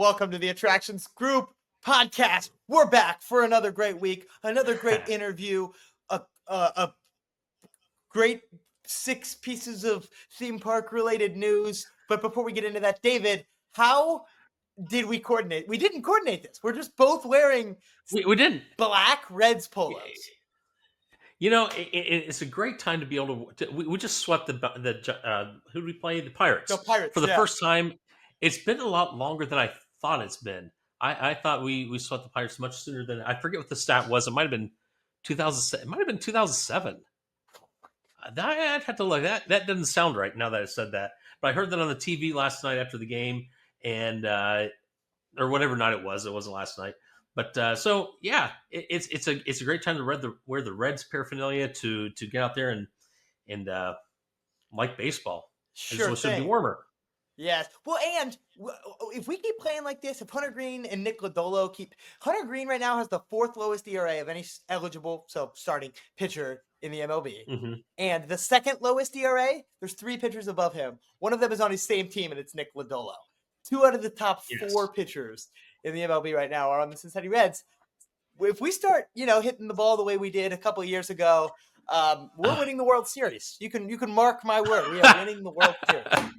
welcome to the Attractions Group podcast. We're back for another great week, another great interview, a great 6 pieces of theme park related news. But before we get into that, David, how did we coordinate? We didn't coordinate this. We're just both wearing we didn't black Reds polos. You know, it's a great time to be able to. We just swept the who did we play? The Pirates. The Pirates for the first time. It's been a lot longer than I thought it's been. I thought we swept the Pirates much sooner than I forget what the stat was. It might have been 2007. It might have been 2007. I'd have to look. That doesn't sound right now that I said that. But I heard that on the TV last night after the game, and or whatever night it was. It wasn't last night. But so yeah, it's a great time to wear the Reds paraphernalia to get out there and like baseball. Sure, it should be warmer. Yes. Well, and if we keep playing like this, if Hunter Green and Nick Lodolo Hunter Green right now has the 4th lowest ERA of any eligible, so starting pitcher in the MLB, and the 2nd lowest ERA. There's 3 pitchers above him. One of them is on his same team, and it's Nick Lodolo. 2 out of the top 4 pitchers in the MLB right now are on the Cincinnati Reds. If we start, hitting the ball the way we did a couple of years ago, we're winning the World Series. You can mark my word. We are winning the World Series.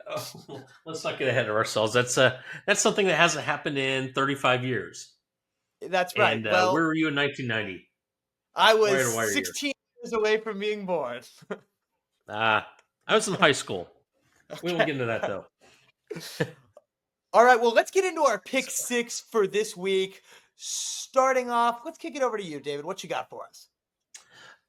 Oh, let's not get ahead of ourselves. That's something that hasn't happened in 35 years. That's right. And where were you in 1990? I was 16 years away from being born. I was in high school. Okay. We won't get into that, though. All right, well, let's get into our pick 6 for this week. Starting off, let's kick it over to you, David. What you got for us?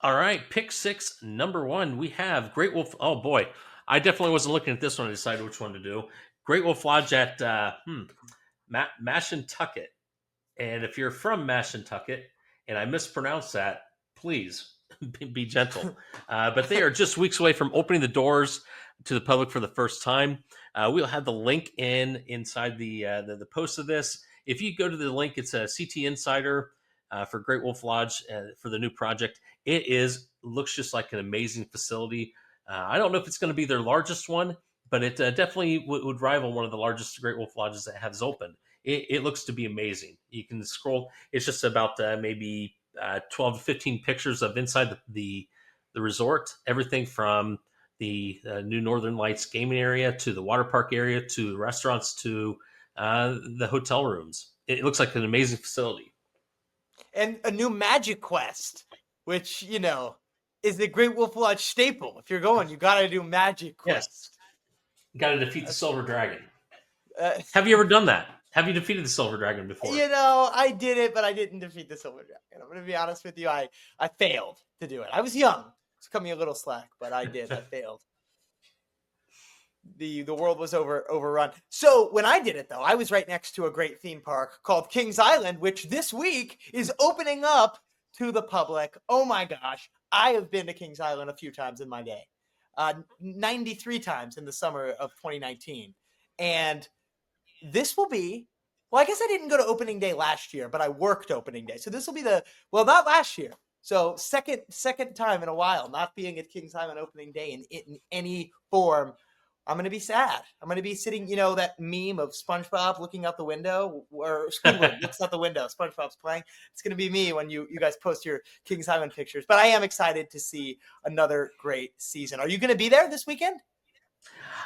All right, pick 6, number 1. We have Great Wolf. Oh, boy. I definitely wasn't looking at this one to decide which one to do. Great Wolf Lodge at Mashantucket. And if you're from Mashantucket, and I mispronounced that, please be gentle. But they are just weeks away from opening the doors to the public for the first time. We'll have the link inside the post of this. If you go to the link, it's a CT Insider for Great Wolf Lodge for the new project. It looks just like an amazing facility. I don't know if it's going to be their largest one, but it definitely would rival one of the largest Great Wolf Lodges that has opened. It looks to be amazing. You can scroll. It's just about maybe 12 to 15 pictures of inside the resort. Everything from the new Northern Lights gaming area to the water park area to the restaurants to the hotel rooms. It looks like an amazing facility. And a new Magic Quest, which, is the Great Wolf Lodge staple. If you're going, you got to do Magic Quest. Yes. You got to defeat the Silver Dragon. Have you ever done that? Have you defeated the Silver Dragon before? I did it, but I didn't defeat the Silver Dragon. I'm going to be honest with you. I failed to do it. I was young. It's cut me a little slack, but I did. I failed. The world was overrun. So when I did it, though, I was right next to a great theme park called Kings Island, which this week is opening up to the public. Oh, my gosh. I have been to Kings Island a few times in my day. 93 times in the summer of 2019. And this will be, I guess I didn't go to opening day last year, but I worked opening day. So this will be not last year. So second time in a while not being at Kings Island opening day in any form. I'm going to be sad. I'm going to be sitting, that meme of SpongeBob looking out the window, or Squidward looks out the window, SpongeBob's playing. It's going to be me when you guys post your Kings Island pictures. But I am excited to see another great season. Are you going to be there this weekend?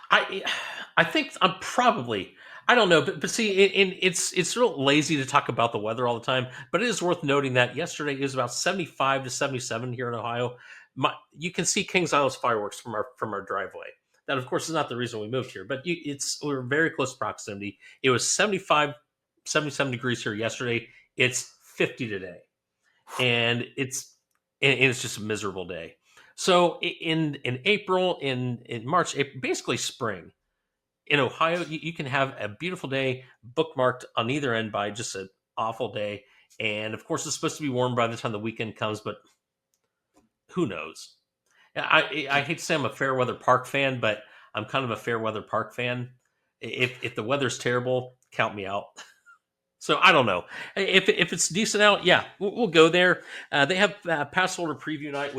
I think I'm probably. I don't know, but see, it's real lazy to talk about the weather all the time. But it is worth noting that yesterday it was about 75 to 77 here in Ohio. You can see Kings Island's fireworks from our driveway. That, of course, is not the reason we moved here, but we're very close proximity. It was 75, 77 degrees here yesterday. It's 50 today, and it's just a miserable day. So in April, in March, basically spring, in Ohio, you can have a beautiful day bookmarked on either end by just an awful day. And, of course, it's supposed to be warm by the time the weekend comes, but who knows? I hate to say I'm a fair weather park fan, but I'm kind of a fair weather park fan. If the weather's terrible, count me out. So I don't know. If it's decent out, yeah, we'll go there. They have pass holder preview night,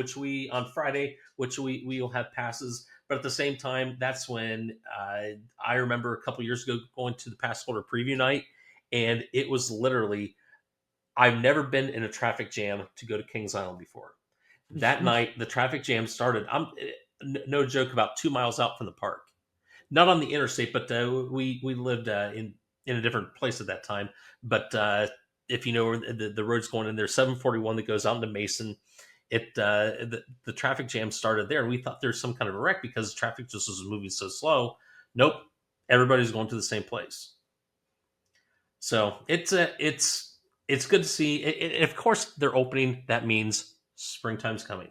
on Friday, which we will have passes. But at the same time, that's when I remember a couple years ago going to the pass holder preview night, and it was literally, I've never been in a traffic jam to go to Kings Island before. That night, the traffic jam started. No joke, about 2 miles out from the park, not on the interstate, but we lived in a different place at that time. But if you know where the road's going in there, 741 that goes out into Mason, the traffic jam started there, and we thought there's some kind of a wreck because traffic just was moving so slow. Nope, everybody's going to the same place. So it's good to see. Of course, they're opening. That means springtime's coming.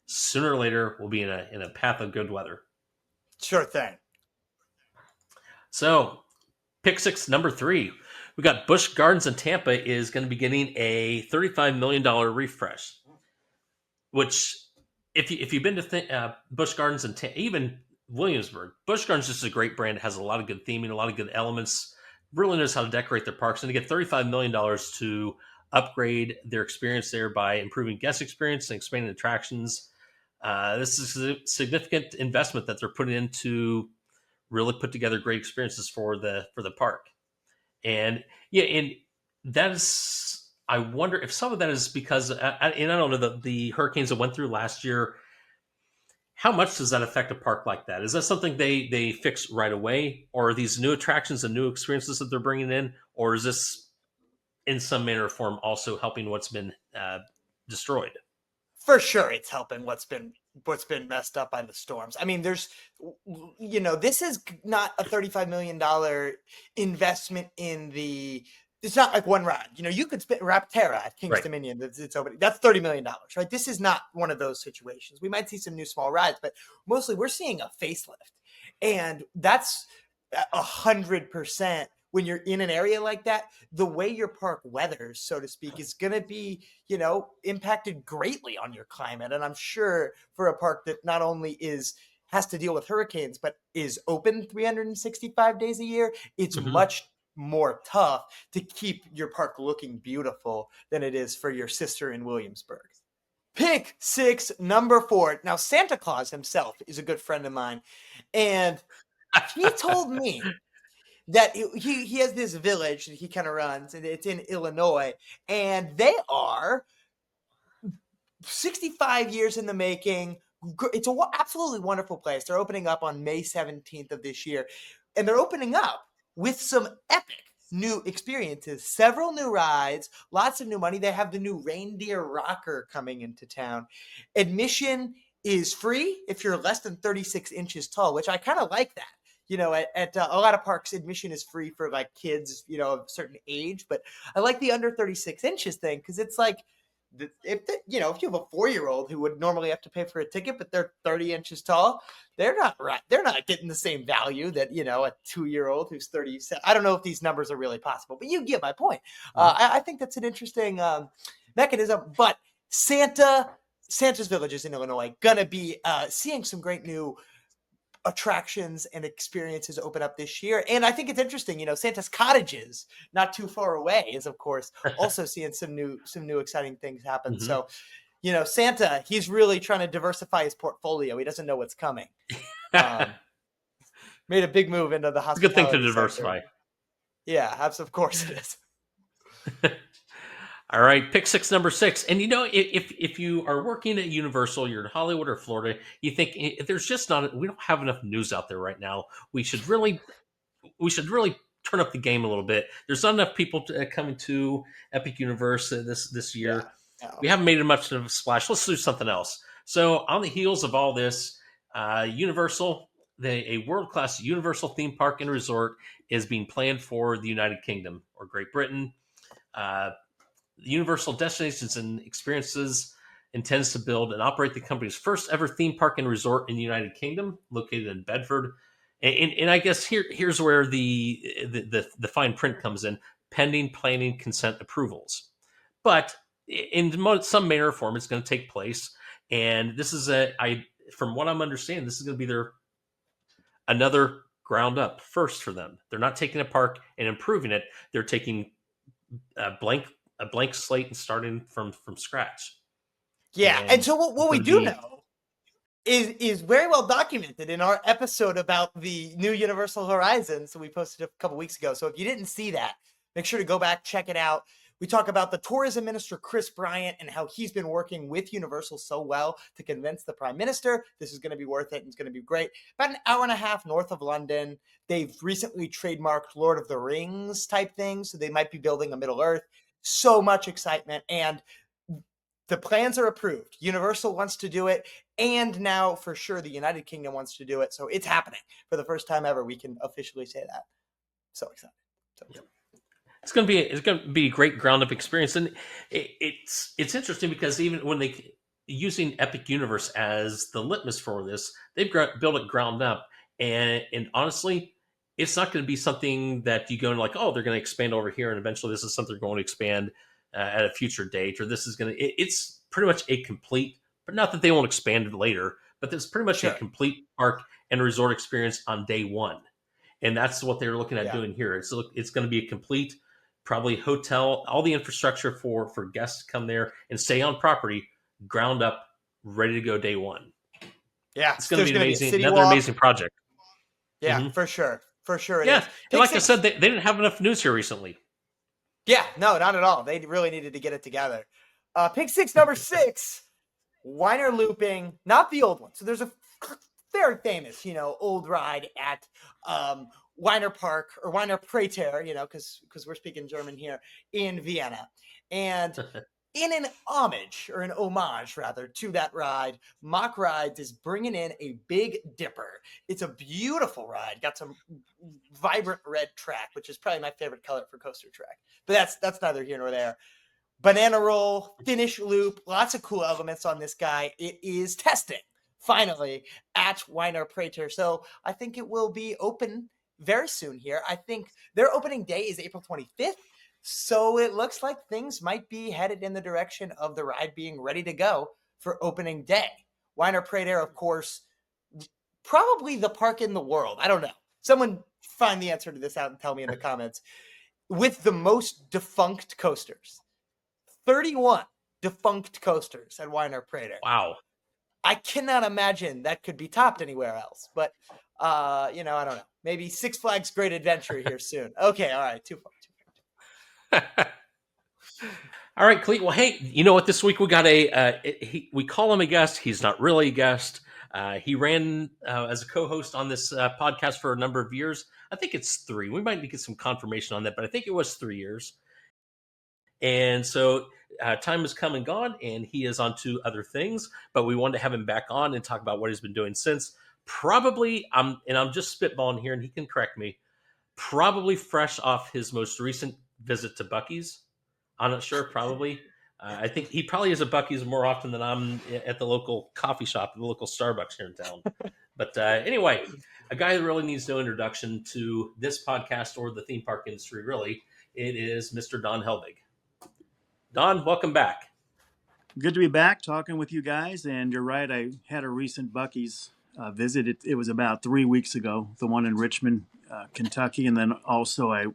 Sooner or later, we'll be in a path of good weather. Sure thing. So, pick six, number three. We got Busch Gardens in Tampa is going to be getting a $35 million refresh, which, if you've been to Busch Gardens and even Williamsburg, Busch Gardens is just a great brand. It has a lot of good theming, a lot of good elements, really knows how to decorate their parks, and to get $35 million to upgrade their experience there by improving guest experience and expanding attractions. This is a significant investment that they're putting into really put together great experiences for the park. And yeah, and that is, I wonder if some of that is because, and I don't know, the hurricanes that went through last year, how much does that affect a park like that? Is that something they fix right away, or are these new attractions and new experiences that they're bringing in, or is this in some manner or form also helping what's been destroyed? For sure, it's helping what's been messed up by the storms. I mean, there's, this is not a $35 million investment in the. It's not like one ride. You could spend Rapterra at King's Right. Dominion. It's opening. That's $30 million, right? This is not one of those situations. We might see some new small rides, but mostly we're seeing a facelift, and that's 100%. When you're in an area like that, the way your park weathers, so to speak, is going to be, impacted greatly on your climate. And I'm sure for a park that not only has to deal with hurricanes, but is open 365 days a year, it's Mm-hmm. much more tough to keep your park looking beautiful than it is for your sister in Williamsburg. Pick six, number four. Now, Santa Claus himself is a good friend of mine. And he told me that he has this village that he kind of runs, and it's in Illinois, and they are 65 years in the making. It's a absolutely wonderful place. They're opening up on May 17th of this year, and they're opening up with some epic new experiences, several new rides, lots of new money. They have the new reindeer rocker coming into town. Admission is free if you're less than 36 inches tall, which I kind of like that. At a lot of parks, admission is free for like kids, of a certain age. But I like the under 36 inches thing because it's like, if you have a 4-year-old who would normally have to pay for a ticket, but they're 30 inches tall, they're not right. They're not getting the same value that a 2-year-old who's 30. I don't know if these numbers are really possible, but you get my point. Mm-hmm. I think that's an interesting mechanism. But Santa's Villages in Illinois gonna be seeing some great new attractions and experiences open up this year. And I think it's interesting, Santa's Cottages, not too far away, is of course also seeing some new exciting things happen. Mm-hmm. So, Santa, he's really trying to diversify his portfolio. He doesn't know what's coming. Made a big move into the It's a good thing to hospitality diversify. sector. Yeah, of course it is. All right, pick six, number six. And if you are working at Universal, you're in Hollywood or Florida, you think there's just not, we don't have enough news out there right now. We should really turn up the game a little bit. There's not enough people coming to Epic Universe this Yeah. year. No. We haven't made much of a splash. Let's do something else. So on the heels of all this, Universal, a world-class Universal theme park and resort is being planned for the United Kingdom or Great Britain. Universal Destinations and Experiences intends to build and operate the company's first ever theme park and resort in the United Kingdom, located in Bedford. And I guess here's where the fine print comes in: pending planning consent approvals. But in some manner or form, it's going to take place. And this is from what I'm understanding, this is going to be another ground up first for them. They're not taking a park and improving it; they're taking a blank slate and starting from scratch. Yeah. And And so what it's we going to do be know is very well documented in our episode about the new Universal Horizons that we posted a couple weeks ago. So if you didn't see that, make sure to go back, check it out. We talk about the tourism minister, Chris Bryant, and how he's been working with Universal so well to convince the prime minister this is going to be worth it and it's going to be great. About an hour and a half north of London. They've recently trademarked Lord of the Rings type things, so they might be building a Middle Earth. So much excitement. And the plans are approved. Universal wants to do it. And now for sure the United Kingdom wants to do it. So it's happening for the first time ever. We can officially say that. So excited. So excited. It's going to be a great ground up experience, and it's interesting because even when they using Epic Universe as the litmus for this, they've built it ground up, and honestly, it's not going to be something that you go and like, oh, they're going to expand over here, and eventually this is something they're going to expand at a future date, or this is going to. It's pretty much a complete, but not that they won't expand it later, but it's pretty much a complete park and resort experience on day one, and that's what they're looking at doing here. It's going to be a complete. Probably hotel, all the infrastructure for guests to come there and stay on property, ground up, ready to go day one. Yeah, it's going to be another amazing project. Yeah, for sure. For sure it is. And like I said, they didn't have enough news here recently. Yeah, no, not at all. They really needed to get it together. Pick six, number 6, Weiner Looping, not the old one. So there's a very famous, old ride at Weiner Park or Weiner Prater, because we're speaking German here in Vienna. And in an homage rather to that ride, Mach Rides is bringing in a Big Dipper. It's a beautiful ride. Got some vibrant red track, which is probably my favorite color for coaster track. But that's neither here nor there. Banana roll, finish loop, lots of cool elements on this guy. It is testing finally at Weiner Prater. So I think it will be open very soon here. I think their opening day is April 25th. So it looks like things might be headed in the direction of the ride being ready to go for opening day. Weiner Prater, of course, probably the park in the world. I don't know. Someone find the answer to this out and tell me in the comments. With the most defunct coasters. 31 defunct coasters at Weiner Prater. Wow. I cannot imagine that could be topped anywhere else. But, I don't know. Maybe Six Flags Great Adventure here soon. Okay, all right. Too far. All right, Cleet. Well, hey, you know what? This week we got we call him a guest. He's not really a guest. He ran as a co-host on this podcast for a number of years. I think it's 3. We might get some confirmation on that, but I think it was 3 years. And so time has come and gone, and he is on to other things. But we wanted to have him back on and talk about what he's been doing since. Probably, I'm just spitballing here, and he can correct me. Probably fresh off his most recent visit to Buc-ee's. I'm not sure. Probably. I think he probably is at Buc-ee's more often than I'm at the local coffee shop, the local Starbucks here in town. But anyway, a guy that really needs no introduction to this podcast or the theme park industry, really. It is Mr. Don Helbig. Don, welcome back. Good to be back talking with you guys. And you're right, I had a recent Buc-ee's visit. It was about 3 weeks ago, the one in Richmond, Kentucky. And then also I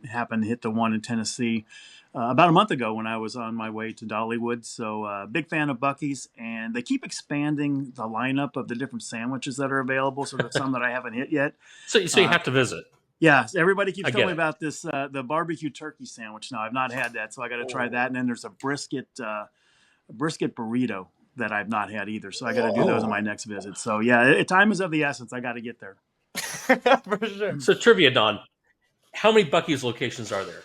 happened to hit the one in Tennessee about a month ago when I was on my way to Dollywood. So big fan of Buc-ee's. And they keep expanding the lineup of the different sandwiches that are available. So there's some that I haven't hit yet. So you have to visit. Yeah, everybody keeps telling me about this, the barbecue turkey sandwich. Now, I've not had that, so I got to try that. And then there's a brisket burrito that I've not had either. So I got to do those on my next visit. So yeah, time is of the essence. I got to get there. For sure. So trivia, Don, how many Buc-ee's locations are there?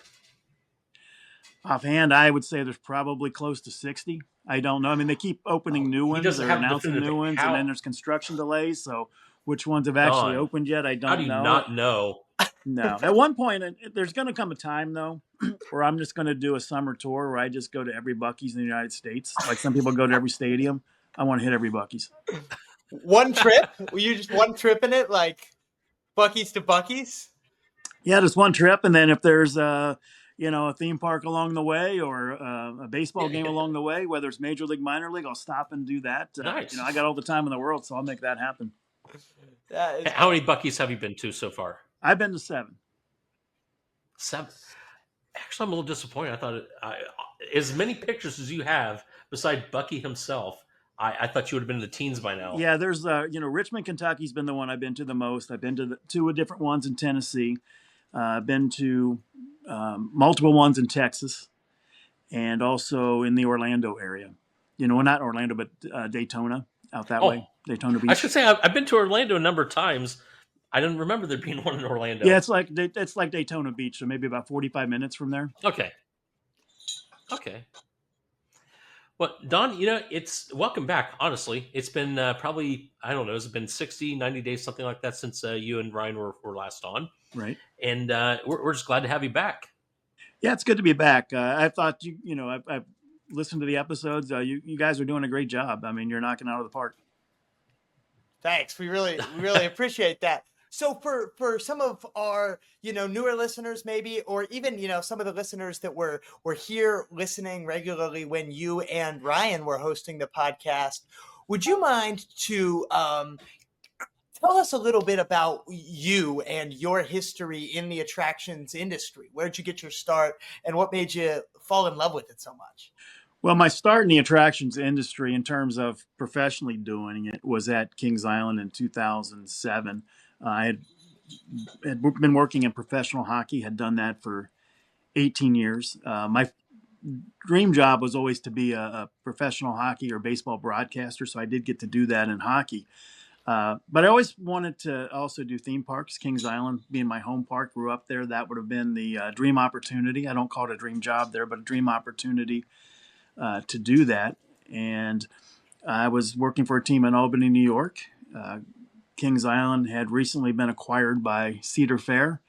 Offhand, I would say there's probably close to 60. I don't know. I mean, they keep opening new ones. They're announcing new ones, and then there's construction delays. So which ones have actually opened yet, I don't know. How do you not know? No. At one point, there's going to come a time, though, where I'm just going to do a summer tour where I just go to every Buc-ee's in the United States. Like some people go to every stadium. I want to hit every Buc-ee's. One trip? Were you just one trip in it, like Buc-ee's to Buc-ee's? Yeah, just one trip. And then if there's a theme park along the way or a baseball game along the way, whether it's Major League, Minor League, I'll stop and do that. Nice. I got all the time in the world, so I'll make that happen. How many Buc-ee's have you been to so far? I've been to 7. 7. Actually, I'm a little disappointed. I thought as many pictures as you have, beside Buc-ee himself, I thought you would have been in the teens by now. Yeah, there's Richmond, Kentucky's been the one I've been to the most. I've been to two different ones in Tennessee. I've been to multiple ones in Texas, and also in the Orlando area. Not Orlando, but Daytona, out that Oh, way, Daytona I Beach. should say I've been to Orlando a number of times. I didn't remember there being one in Yeah, Orlando. it's like Daytona Beach, so maybe about 45 minutes from there. Okay. Okay. Well, Don, it's welcome back. Honestly, it's been probably, I don't know, has it been 60, 90 days, something like that since you and Ryan were last on. Right. And we're just glad to have you back. Yeah, it's good to be back. I thought I've listened to the episodes. You guys are doing a great job. I mean, you're knocking out of the park. Thanks. We really appreciate that. So for some of our, newer listeners maybe, or even, some of the listeners that were here listening regularly when you and Ryan were hosting the podcast, would you mind to tell us a little bit about you and your history in the attractions industry? Where'd you get your start and what made you fall in love with it so much? Well, my start in the attractions industry, in terms of professionally doing it, was at Kings Island in 2007. I had been working in professional hockey, had done that for 18 years. My dream job was always to be a professional hockey or baseball broadcaster, so I did get to do that in hockey. But I always wanted to also do theme parks. Kings Island being my home park, grew up there. That would have been the dream opportunity. I don't call it a dream job there, but a dream opportunity to do that. And I was working for a team in Albany, New York. Kings Island had recently been acquired by Cedar Fair.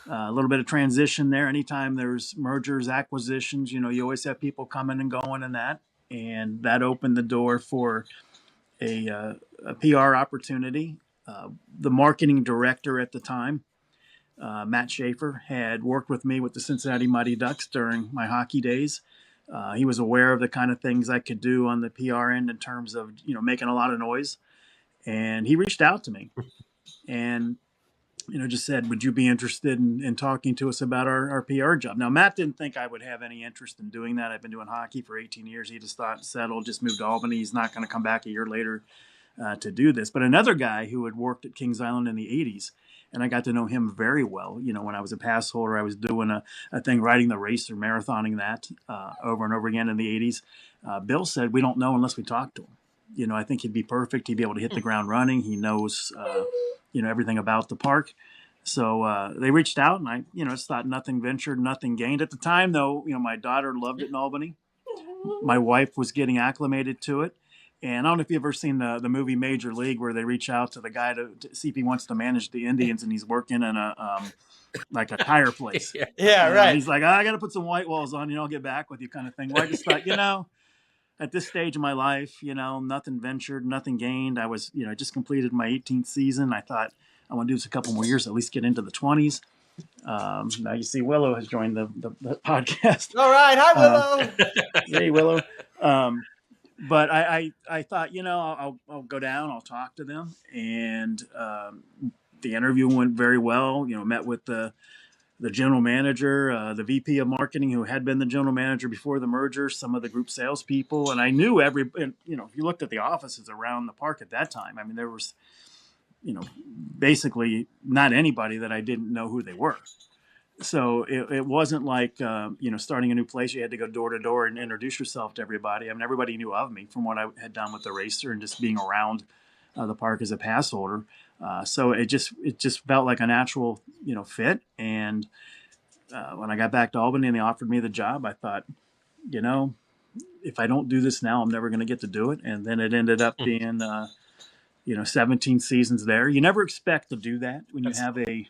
A little bit of transition there. Anytime there's mergers, acquisitions, you always have people coming and going in that. And that opened the door for a PR opportunity. The marketing director at the time, Matt Schaefer, had worked with me with the Cincinnati Mighty Ducks during my hockey days. He was aware of the kind of things I could do on the PR end in terms of making a lot of noise, and he reached out to me and just said, would you be interested in talking to us about our PR job? Now, Matt didn't think I would have any interest in doing that. I've been doing hockey for 18 years. He just thought, settled, just moved to Albany. He's not going to come back a year later to do this. But another guy who had worked at Kings Island in the 80s, and I got to know him very well. When I was a pass holder, I was doing a thing, riding the race or marathoning that over and over again in the 80s. Bill said, we don't know unless we talk to him. I think he'd be perfect. He'd be able to hit the ground running. He knows, everything about the park. So they reached out, and I, just thought nothing ventured, nothing gained. At the time, though, my daughter loved it in Albany. My wife was getting acclimated to it. And I don't know if you've ever seen the movie Major League, where they reach out to the guy to see if he wants to manage the Indians, and he's working in a like a tire place. Yeah, right. He's like, I got to put some white walls on, I'll get back with you, kind of thing. Well, I just thought, at this stage of my life, nothing ventured, nothing gained. I was, I just completed my 18th season. I thought I want to do this a couple more years, at least get into the 20s. Now you see Willow has joined the podcast. All right. Hi, Willow. Hey, Willow. But I thought, I'll go down, I'll talk to them. And the interview went very well. Met with the general manager, the VP of marketing, who had been the general manager before the merger, some of the group salespeople. And I knew if you looked at the offices around the park at that time, I mean, there was, basically not anybody that I didn't know who they were. So it wasn't like, starting a new place, you had to go door to door and introduce yourself to everybody. I mean, everybody knew of me from what I had done with the racer and just being around the park as a pass holder. So it just felt like a natural, fit. And when I got back to Albany and they offered me the job, I thought, if I don't do this now, I'm never going to get to do it. And then it ended up being, 17 seasons there. You never expect to do that when you have a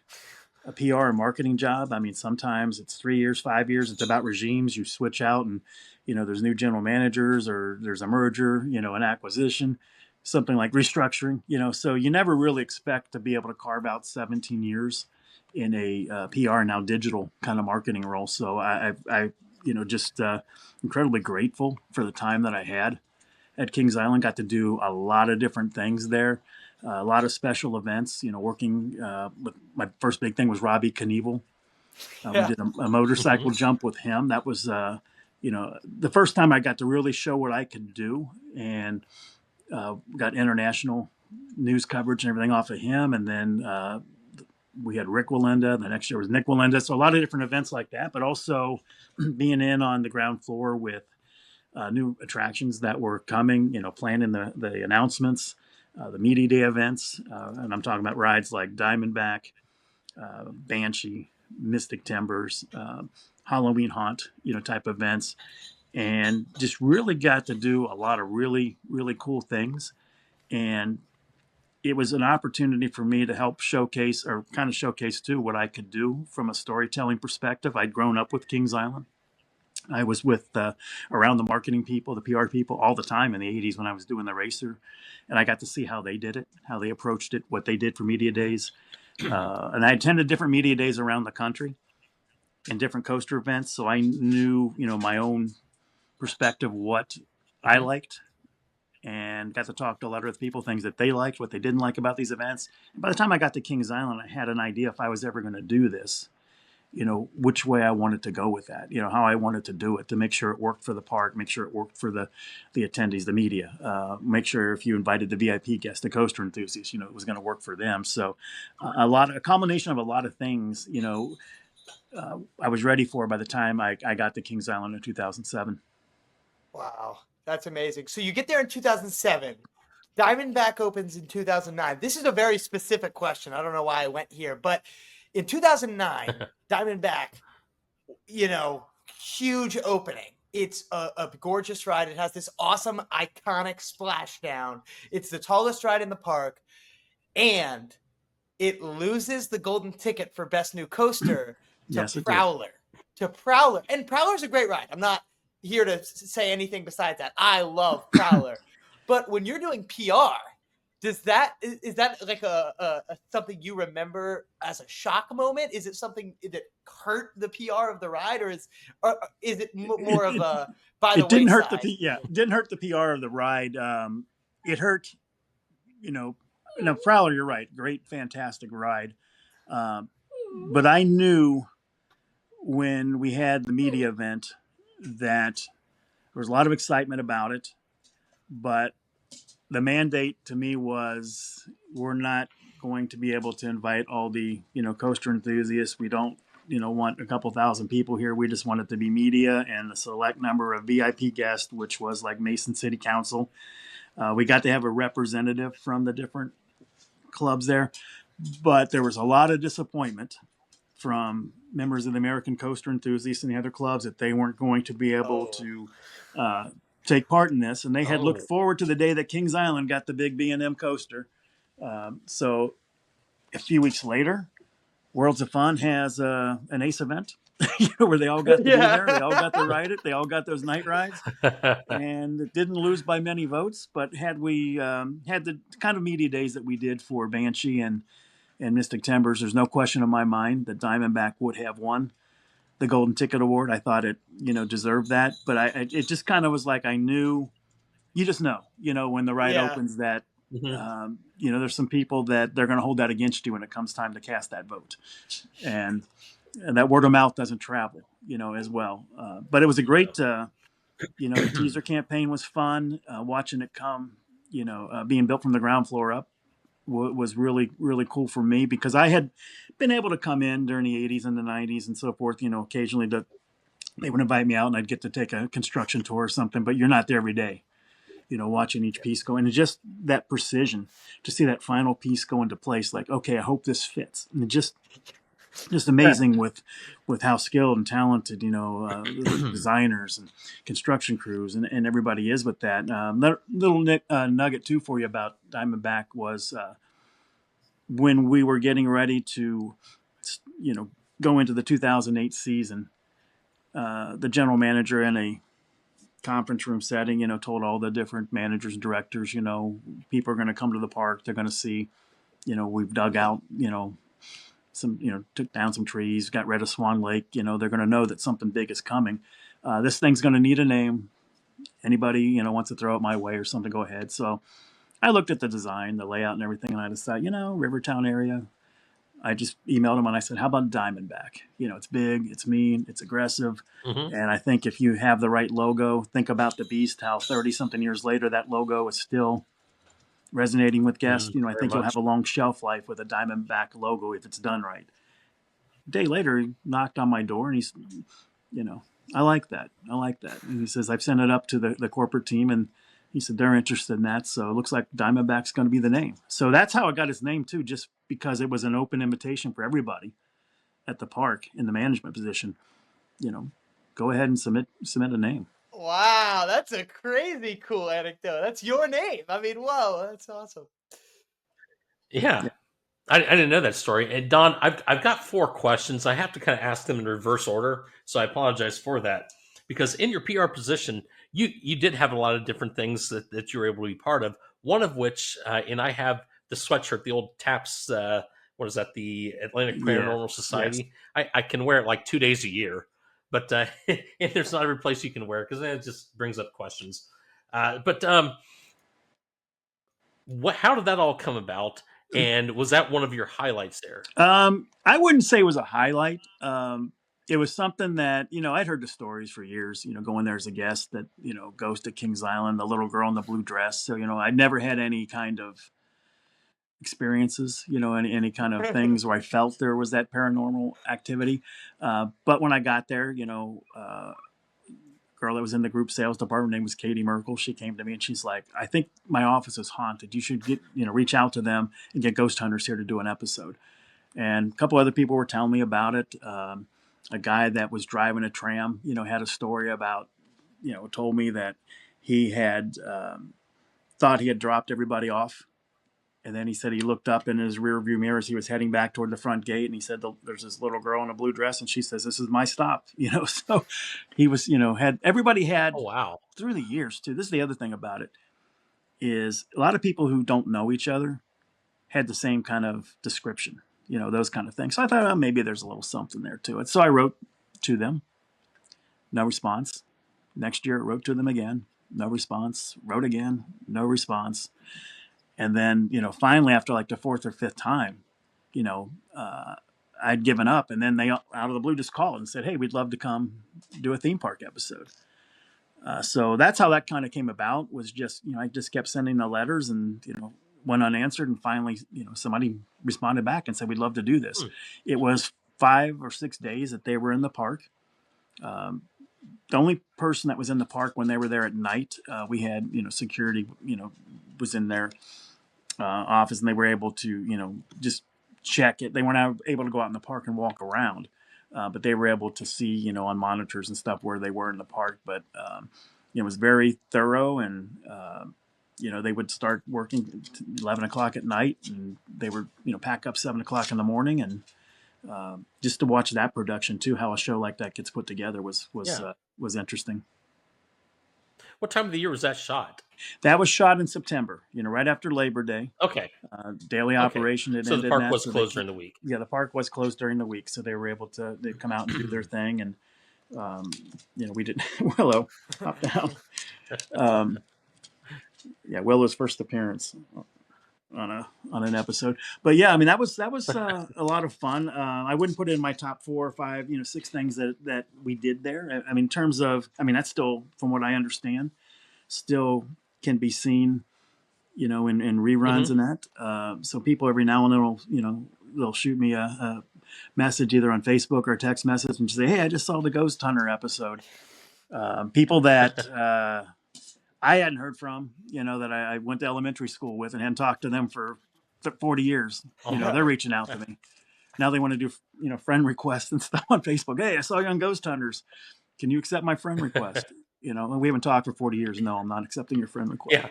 PR and marketing job. I mean, sometimes it's 3 years, 5 years. It's about regimes. You switch out and, there's new general managers or there's a merger, an acquisition, something like restructuring, so you never really expect to be able to carve out 17 years in a PR, now digital kind of marketing role. So I just incredibly grateful for the time that I had at Kings Island. Got to do a lot of different things there. A lot of special events, working with my first big thing was Robbie Knievel. We did a motorcycle jump with him. That was, the first time I got to really show what I could do. And got international news coverage and everything off of him. And then we had Rick Walenda. The next year was Nick Walenda. So a lot of different events like that, but also being in on the ground floor with new attractions that were coming, planning the announcements, the media day events. And I'm talking about rides like Diamondback, Banshee, Mystic Timbers, Halloween Haunt, type events. And just really got to do a lot of really, really cool things. And it was an opportunity for me to help showcase, or kind of showcase too, what I could do from a storytelling perspective. I'd grown up with Kings Island. I was with around the marketing people, the PR people, all the time in the 80s when I was doing the racer. And I got to see how they did it, how they approached it, what they did for media days. And I attended different media days around the country and different coaster events. So I knew, my own perspective, what I liked, and got to talk to a lot of people, things that they liked, what they didn't like about these events. And by the time I got to Kings Island, I had an idea if I was ever going to do this, which way I wanted to go with that, how I wanted to do it to make sure it worked for the park, make sure it worked for the attendees, the media, make sure if you invited the VIP guests, the coaster enthusiasts, it was going to work for them. So a combination of a lot of things, I was ready for by the time I got to Kings Island in 2007. Wow, that's amazing. So you get there in 2007. Diamondback opens in 2009. This is a very specific question. I don't know why I went here, but in 2009, Diamondback, huge opening. It's a gorgeous ride. It has this awesome, iconic splashdown. It's the tallest ride in the park, and it loses the golden ticket for best new coaster to Yes, it did. Prowler. To Prowler, and Prowler's a great ride. I'm not here to say anything besides that. I love Prowler, but when you're doing PR, is that like a something you remember as a shock moment? Is it something that hurt the PR of the ride, or is it more of a by the it didn't hurt wayside? it didn't hurt the PR of the ride. It hurt, now Prowler, you're right, great, fantastic ride. But I knew when we had the media event that there was a lot of excitement about it, but the mandate to me was we're not going to be able to invite all the coaster enthusiasts. We don't want a couple thousand people here. We just want it to be media and a select number of VIP guests, which was like Mason City Council. We got to have a representative from the different clubs there, but there was a lot of disappointment from members of the American Coaster Enthusiasts and the other clubs that they weren't going to be able to take part in this, and they had looked forward to the day that Kings Island got the big B&M coaster. So a few weeks later, Worlds of Fun has an ACE event where they all got to be there. They all got to ride it. They all got those night rides, and it didn't lose by many votes. But had we had the kind of media days that we did for Banshee and Mystic Timbers, there's no question in my mind that Diamondback would have won the Golden Ticket Award. I thought it, deserved that. But it just kind of was like I knew, you just know, when the ride opens that, there's some people that they're going to hold that against you when it comes time to cast that vote. And that word of mouth doesn't travel, as well. But it was a great, the teaser campaign was fun. Watching it come, being built from the ground floor up was really, really cool for me because I had been able to come in during the 80s and the 90s and so forth, occasionally they would invite me out and I'd get to take a construction tour or something, but you're not there every day, watching each piece go in, and just that precision to see that final piece go into place. Like, okay, I hope this fits. And just amazing with how skilled and talented, the designers and construction crews and everybody is with that. Little nugget too for you about Diamondback was when we were getting ready to, go into the 2008 season, the general manager in a conference room setting, told all the different managers and directors, people are going to come to the park. They're going to see, we've dug out, some, took down some trees, got rid of Swan Lake. They're going to know that something big is coming. This thing's going to need a name. Anybody, wants to throw it my way or something, go ahead. So I looked at the design, the layout and everything, and I decided, Rivertown area. I just emailed him and I said, how about Diamondback? It's big, it's mean, it's aggressive. And I think if you have the right logo, think about the Beast, how 30 something years later, that logo is still resonating with guests. I Very think you'll have much. a long shelf life with a Diamondback logo if it's done right. A day later, he knocked on my door and he's, I like that. I like that. And he says, I've sent it up to the corporate team and he said they're interested in that. So it looks like Diamondback's going to be the name. So that's how it got its name too, just because it was an open invitation for everybody at the park in the management position. Go ahead and submit a name. Wow, that's a crazy cool anecdote. That's your name. I mean, whoa, that's awesome. Yeah. Yeah. I didn't know that story. And Don, I've got 4 questions. I have to kind of ask them in reverse order, so I apologize for that. Because in your PR position, you did have a lot of different things that you were able to be part of. One of which, and I have the sweatshirt, the old TAPS. What is that? The Atlantic Yeah. Paranormal Yes. Society. I can wear it like 2 days a year, but and there's not every place you can wear it because it just brings up questions. But how did that all come about? And was that one of your highlights there? I wouldn't say it was a highlight. It was something that, I'd heard the stories for years, going there as a guest that, goes to Kings Island, the little girl in the blue dress. So, I'd never had any kind of experiences, any kind of things where I felt there was that paranormal activity. But when I got there, girl that was in the group sales department, her name was Katie Merkel. She came to me and she's like, I think my office is haunted. You should reach out to them and get ghost hunters here to do an episode. And a couple other people were telling me about it. A guy that was driving a tram, had a story about, told me that he had thought he had dropped everybody off. And then he said he looked up in his rear view mirror as he was heading back toward the front gate. And he said, there's this little girl in a blue dress. And she says, this is my stop, So he was, everybody Oh had wow! through the years too. This is the other thing about it is a lot of people who don't know each other had the same kind of description, those kind of things. So I thought, oh, maybe there's a little something there to it. So I wrote to them, no response. Next year, I wrote to them again, no response. Wrote again, no response. And then, finally, after like the 4th or 5th time, I'd given up. And then they, out of the blue, just called and said, hey, we'd love to come do a theme park episode. So that's how that kind of came about, was just, I just kept sending the letters and, went unanswered. And finally, somebody responded back and said, we'd love to do this. Hmm. It was 5 or 6 days that they were in the park. The only person that was in the park when they were there at night, we had, security, was in their office and they were able to, just check it. They weren't able to go out in the park and walk around. But they were able to see, on monitors and stuff where they were in the park. But it was very thorough, and they would start working at 11 o'clock at night, and they would pack up 7 o'clock in the morning, and just to watch that production too, how a show like that gets put together was interesting. What time of the year was that shot? That was shot in September, right after Labor Day. Okay. Daily operation had So ended. the park was closed during the week. Yeah, the park was closed during the week, so they were able to come out and do their thing, and we didn't. Willow, hop down. Yeah, Willow's first appearance on an episode, but yeah, I mean that was a lot of fun. I wouldn't put it in my top 4 or 5, 6 things that we did there. I mean, in terms of, that's still, from what I understand, still can be seen, in reruns and that. So people every now and then they'll shoot me a message either on Facebook or a text message and say, hey, I just saw the Ghost Hunter episode. People that I hadn't heard from, that I went to elementary school with and hadn't talked to them for 40 years. They're reaching out to me. Now they want to do, friend requests and stuff on Facebook. Hey, I saw you on Ghost Hunters. Can you accept my friend request? And we haven't talked for 40 years. No, I'm not accepting your friend request. Yeah.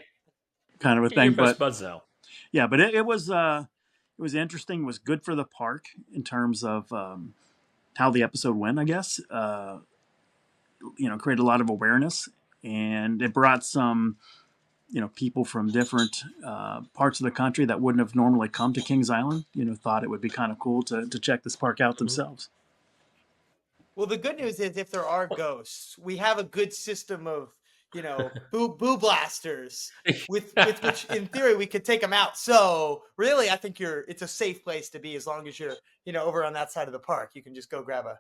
Kind of a You're thing. best But buds now. yeah, but it was interesting. It was good for the park in terms of how the episode went, I guess. Created a lot of awareness, and it brought some, people from different parts of the country that wouldn't have normally come to Kings Island, thought it would be kind of cool to check this park out themselves. Well, the good news is if there are ghosts, we have a good system of, boo blasters with which in theory we could take them out. So really, I think it's a safe place to be as long as you're, over on that side of the park. You can just go grab a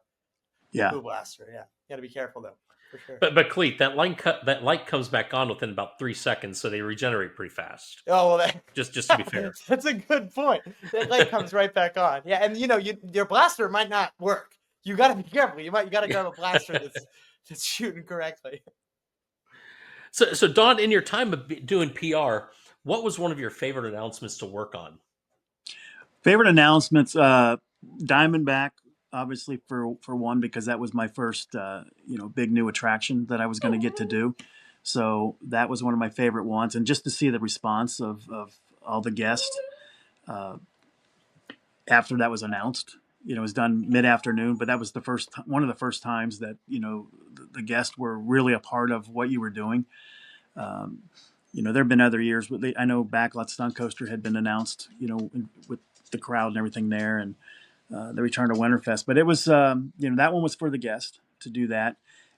boo blaster. Yeah. You got to be careful though. for sure. But Cleet, that light comes back on within about 3 seconds, so they regenerate pretty fast. Oh, well, Just to be fair. that's a good point. That light comes right back on. Yeah, and your blaster might not work. You got to be careful. You got to grab a blaster that's shooting correctly. So Don, in your time of doing PR, what was one of your favorite announcements to work on? Favorite announcements, Diamondback, obviously for one, because that was my first big new attraction that I was going to get to do. So that was one of my favorite ones, and just to see the response of all the guests after that was announced. It was done mid-afternoon, but that was one of the first times that the guests were really a part of what you were doing. There have been other years, but I know Backlot Stunt Coaster had been announced, with the crowd and everything there, and the return to Winterfest. But it was, that one was for the guest to do that.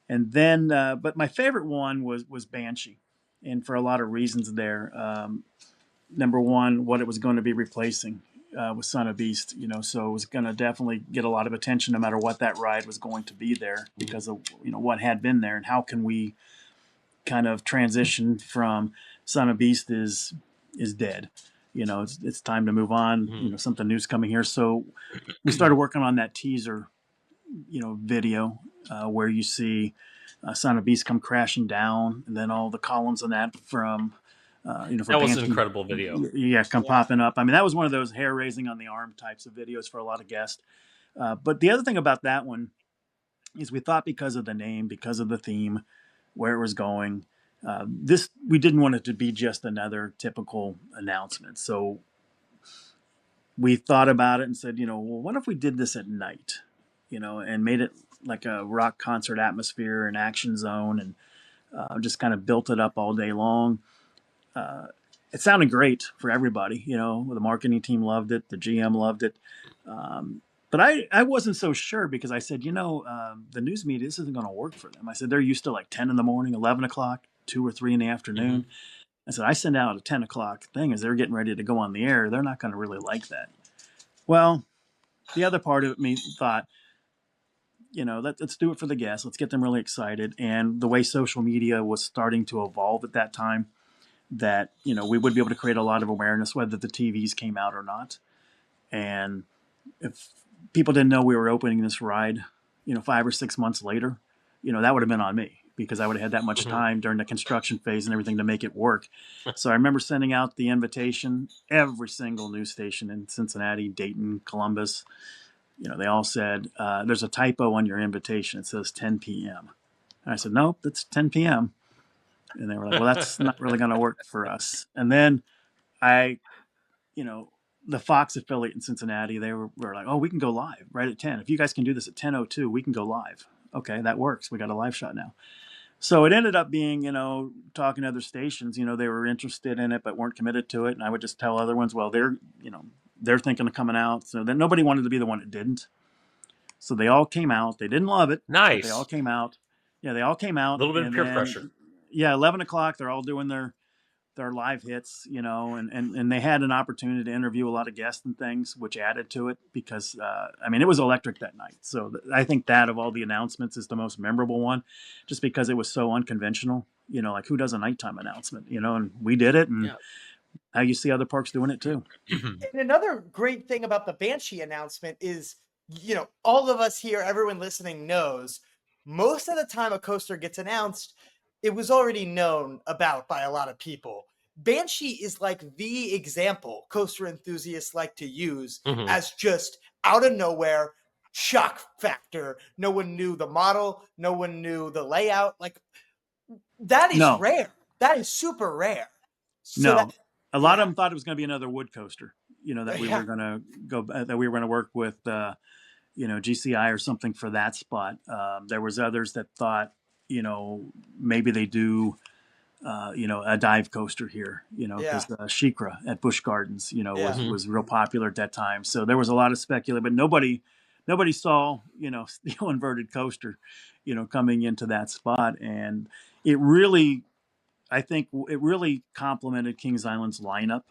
And then, but my favorite one was Banshee, and for a lot of reasons there. Number one, what it was going to be replacing with Son of Beast, so it was going to definitely get a lot of attention no matter what that ride was going to be there because of, what had been there, and how can we kind of transition from Son of Beast is dead. It's time to move on. Mm-hmm. Something new's coming here. So we started working on that teaser, video where you see Son of Beast come crashing down, and then all the columns on that from, for that was Banshee, an incredible video. Yeah, popping up. I mean, that was one of those hair raising on the arm types of videos for a lot of guests. But the other thing about that one is we thought because of the name, because of the theme, where it was going, we didn't want it to be just another typical announcement. So we thought about it and said, well, what if we did this at night, and made it like a rock concert atmosphere and action zone, and just kind of built it up all day long. It sounded great for everybody, the marketing team loved it. The GM loved it. But I wasn't so sure because I said, the news media, this isn't going to work for them. I said, they're used to like 10 in the morning, 11 o'clock, 2 or 3 in the afternoon. Mm-hmm. I said, I send out a 10 o'clock thing as they're getting ready to go on the air. They're not going to really like that. Well, the other part of me thought, let's do it for the guests. Let's get them really excited. And the way social media was starting to evolve at that time, that, we would be able to create a lot of awareness, whether the TVs came out or not. And if people didn't know we were opening this ride, 5 or 6 months later, that would have been on me because I would have had that much time during the construction phase and everything to make it work. So I remember sending out the invitation. Every single news station in Cincinnati, Dayton, Columbus, they all said, there's a typo on your invitation. It says 10 p.m. And I said, nope, that's 10 p.m. And they were like, well, that's not really going to work for us. And then the Fox affiliate in Cincinnati, they were like, oh, we can go live right at 10. If you guys can do this at 10:02, we can go live. Okay, that works. We got a live shot now. So it ended up being, talking to other stations, they were interested in it but weren't committed to it. And I would just tell other ones, well, they're thinking of coming out. So then nobody wanted to be the one that didn't. So they all came out. They didn't love it. Nice. But they all came out. Yeah, they all came out. A little bit of peer pressure. Yeah, 11 o'clock, they're all doing their live hits, and they had an opportunity to interview a lot of guests and things, which added to it because, it was electric that night. So I think that of all the announcements is the most memorable one, just because it was so unconventional, like who does a nighttime announcement, and we did it, and now you see other parks doing it too. And another great thing about the Banshee announcement is, all of us here, everyone listening knows, most of the time a coaster gets announced, it was already known about by a lot of people. Banshee is like the example coaster enthusiasts like to use as just out of nowhere shock factor. No one knew the model. No one knew the layout. Like that is rare. That is super rare. So a lot of them thought it was going to be another wood coaster, that we were going to go, that we were going to work with, GCI or something for that spot. There was others that thought, maybe they do, a dive coaster here, because Shikra at Busch Gardens, was real popular at that time. So there was a lot of speculation, but nobody saw, the inverted coaster, coming into that spot. And I think it really complemented Kings Island's lineup,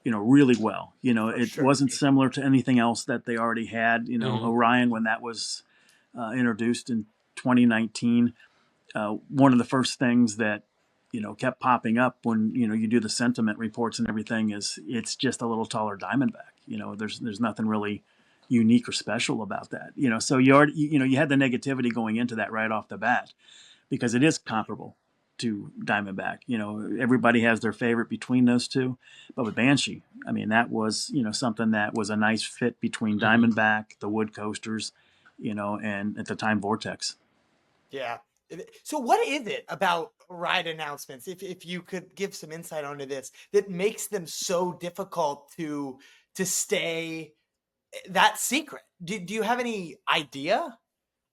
really well. It wasn't similar to anything else that they already had. Orion, when that was introduced in 2019, one of the first things that kept popping up when you do the sentiment reports and everything is it's just a little taller Diamondback. There's nothing really unique or special about that. So you already you had the negativity going into that right off the bat because it is comparable to Diamondback. Everybody has their favorite between those two, but with Banshee, I mean that was something that was a nice fit between Diamondback, the Wood Coasters, and at the time Vortex. Yeah. So what is it about ride announcements, if you could give some insight onto this, that makes them so difficult to stay that secret? Do you have any idea?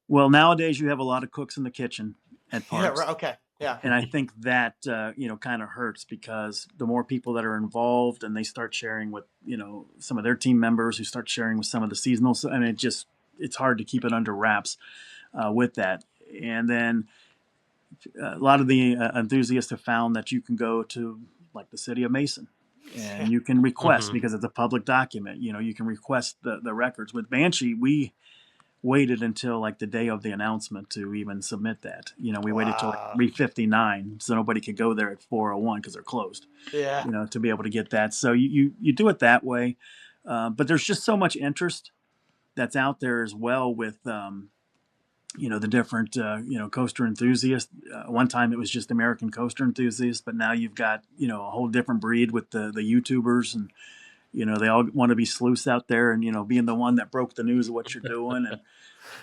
Well, nowadays you have a lot of cooks in the kitchen at Yeah, parks. right. Okay. Yeah. And I think that kind of hurts because the more people that are involved and they start sharing with some of their team members who start sharing with some of the seasonal, and it's hard to keep it under wraps with that. And then a lot of the enthusiasts have found that you can go to like the city of Mason and you can request because it's a public document. You can request the records. With Banshee, we waited until like the day of the announcement to even submit that. We waited till like Wow. 3:59 so nobody could go there at 4:01 because they're closed. Yeah. To be able to get that. So you do it that way, but there's just so much interest that's out there as well with the different coaster enthusiasts. One time it was just American coaster enthusiasts, but now you've got a whole different breed with the YouTubers, and they all want to be sleuths out there and being the one that broke the news of what you're doing.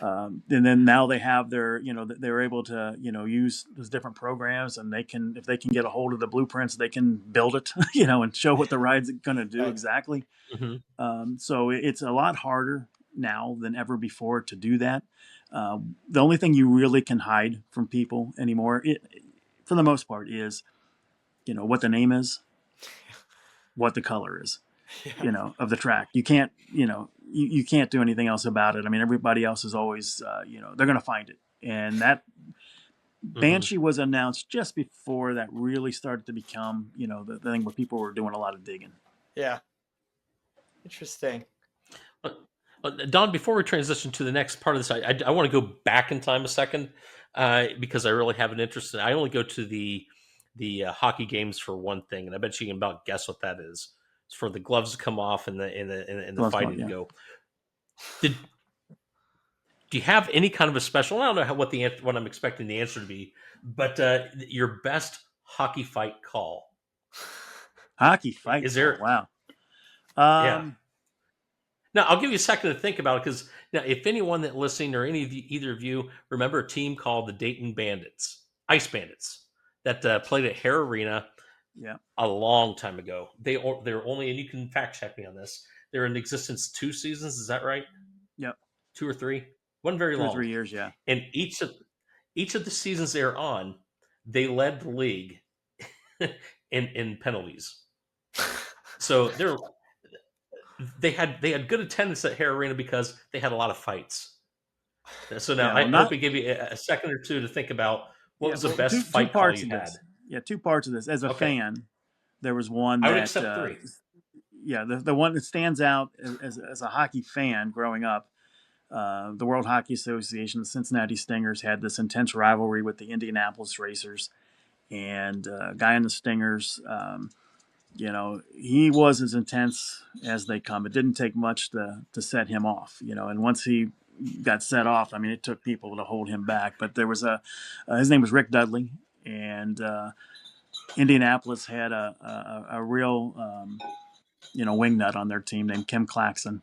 And then now they have their they're able to use those different programs, and if they can get a hold of the blueprints, they can build it and show what the ride's going to do exactly. So it's a lot harder now than ever before to do that. The only thing you really can hide from people anymore, for the most part, is what the name is, what the color is, of the track. You can't you can't do anything else about it. I mean, everybody else is always they're going to find it, and that Banshee was announced just before that really started to become the thing where people were doing a lot of digging. Yeah. Interesting. Don, before we transition to the next part of this, I want to go back in time a second because I really have an interest in. I only go to the hockey games for one thing, and I bet you can about guess what that is. It's for the gloves to come off and the fighting to go. Do you have any kind of a special? I don't know what I'm expecting the answer to be, but your best hockey fight call. Hockey fight is there? Wow. Yeah. Now, I'll give you a second to think about it because now, if anyone that listening or either of you remember a team called the Dayton Bandits, Ice Bandits, that played at Hare Arena a long time ago. They're only, and you can fact check me on this, they're in existence 2 seasons. Is that right? Yep. 2 or 3? One very 2 long. or 3 years, yeah. And each of the seasons they're on, they led the league in penalties. So they had good attendance at Hare Arena because they had a lot of fights. So now I hope we give you a second or two to think about what was the best fight call you had. Yeah, 2 parts of this. As a fan, there was one I would accept 3. Yeah, the one that stands out as a hockey fan growing up, the World Hockey Association, the Cincinnati Stingers, had this intense rivalry with the Indianapolis Racers, and a guy in the Stingers, he was as intense as they come. It didn't take much to set him off, and once he got set off, I mean, it took people to hold him back. But there was his name was Rick Dudley, and Indianapolis had a real, wingnut on their team named Kim Claxon,